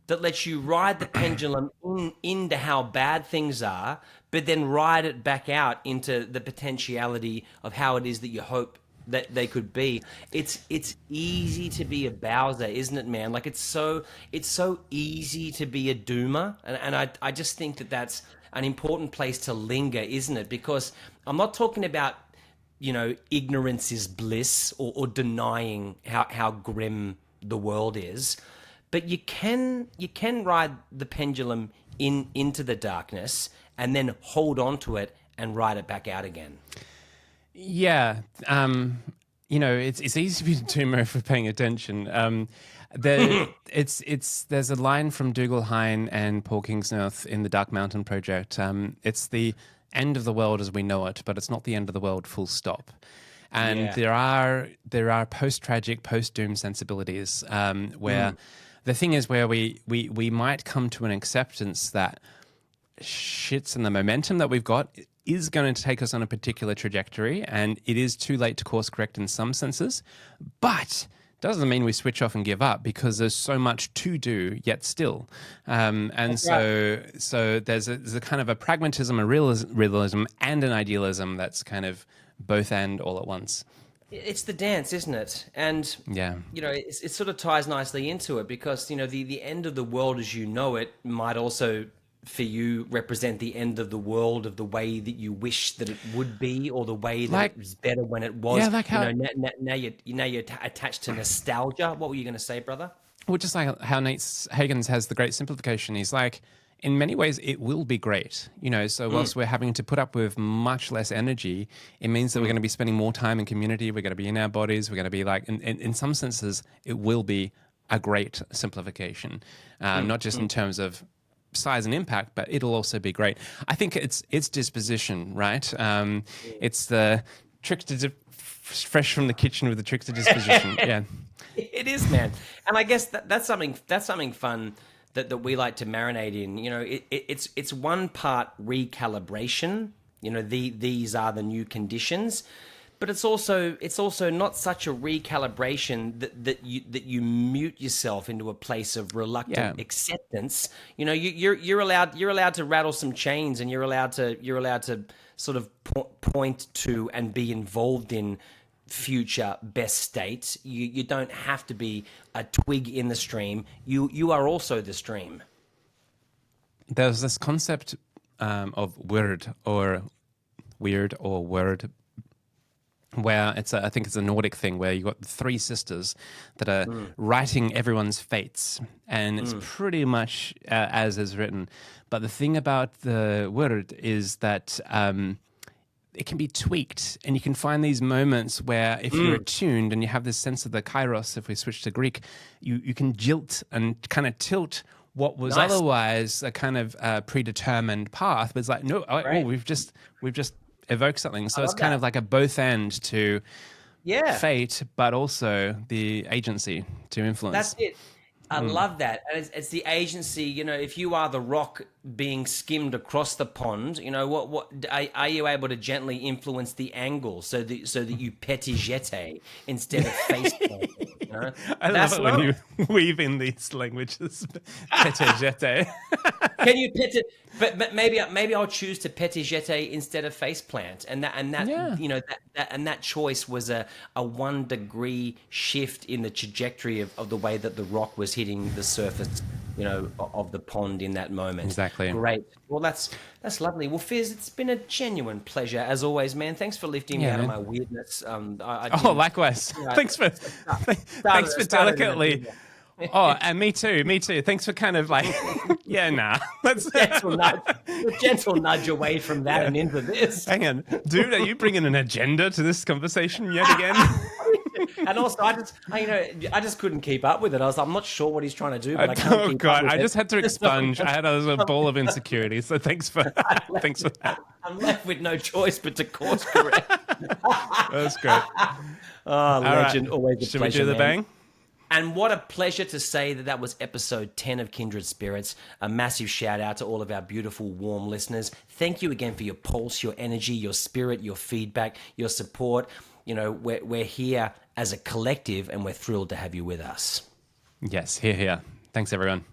ride the pendulum into how bad things are, but then ride it back out into the potentiality of how it is that you hope that they could be. It's easy to be a Bowser, isn't it, man? Like it's so easy to be a doomer, and I just think that's an important place to linger, isn't it? Because I'm not talking about ignorance is bliss or denying how grim the world is, but you can ride the pendulum into the darkness and then hold on to it and ride it back out again. Yeah, it's easy to be a doomer if we're paying attention. There's a line from Dougal Hine and Paul Kingsnorth in the Dark Mountain Project. It's the end of the world as we know it, but it's not the end of the world full stop. And there are post-tragic, post-doom sensibilities where the thing is where we might come to an acceptance that shits and the momentum that we've got is going to take us on a particular trajectory, and it is too late to course correct in some senses, but doesn't mean we switch off and give up, because there's so much to do yet still. So there's a kind of a pragmatism, a realism, and an idealism that's kind of both and all at once. It's the dance, isn't it? And it sort of ties nicely into it, because the end of the world as you know it might also for you represent the end of the world of the way that you wish that it would be, or the way that it was better when it was. Yeah, like how now you're attached to nostalgia. What were you going to say, brother? Well, just like how Nate Hagens has the great simplification. He's like, in many ways, it will be great. So whilst we're having to put up with much less energy, it means that we're going to be spending more time in community. We're going to be in our bodies. We're going to be like, in some senses, it will be a great simplification, not just in terms of size and impact, but it'll also be great. I think it's disposition, right? It's the trickster, fresh from the kitchen with the trickster disposition. Yeah, it is, man. And I guess that's something fun that we like to marinate in. It's one part recalibration. These are the new conditions. But it's also not such a recalibration that you mute yourself into a place of reluctant acceptance. You're allowed to rattle some chains, and you're allowed to sort of point to and be involved in future best states. You don't have to be a twig in the stream. You are also the stream. There's this concept of word or word, where I think it's a Nordic thing, where you've got three sisters that are writing everyone's fates, and it's pretty much as is written. But the thing about the word is that it can be tweaked, and you can find these moments where if you're attuned and you have this sense of the kairos, if we switch to Greek, you can jilt and kind of tilt what was otherwise a kind of predetermined path. But it's like, no, we've just evoke something. So it's kind of like a both end to fate, but also the agency to influence. That's it. I love that. And it's the agency, if you are the rock being skimmed across the pond, you know, what are you able to gently influence the angle so that you petit jete instead of face planting? You know? I love it when you weave in these languages. Tete jete. Can you petit? But maybe I'll choose to petit jete instead of face plant, and that Yeah. you know that choice was a 1 degree shift in the trajectory of the way that the rock was hitting the surface, you know, of the pond in that moment. Exactly. Great. Well, that's lovely. Well, Fizz, it's been a genuine pleasure as always, man. Thanks for lifting me out of my weirdness. Likewise. Thanks for delicately. Oh, and me too. Thanks for kind of like, let's gentle nudge away from that and into this. Hang on, dude, are you bringing an agenda to this conversation yet again? And also, I just couldn't keep up with it. I'm not sure what he's trying to do, but I can't keep up with I it. just had to expunge. I had a ball of insecurity. So thanks for that. I'm left with no choice but to course correct. That's great. Oh, legend! Right. Always a Should pleasure. Should we do the bang? And what a pleasure to say that was episode 10 of Kindred Spirits. A massive shout out to all of our beautiful, warm listeners. Thank you again for your pulse, your energy, your spirit, your feedback, your support. You know, we're here as a collective and we're thrilled to have you with us. Yes, here. Thanks, everyone.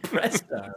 Presto.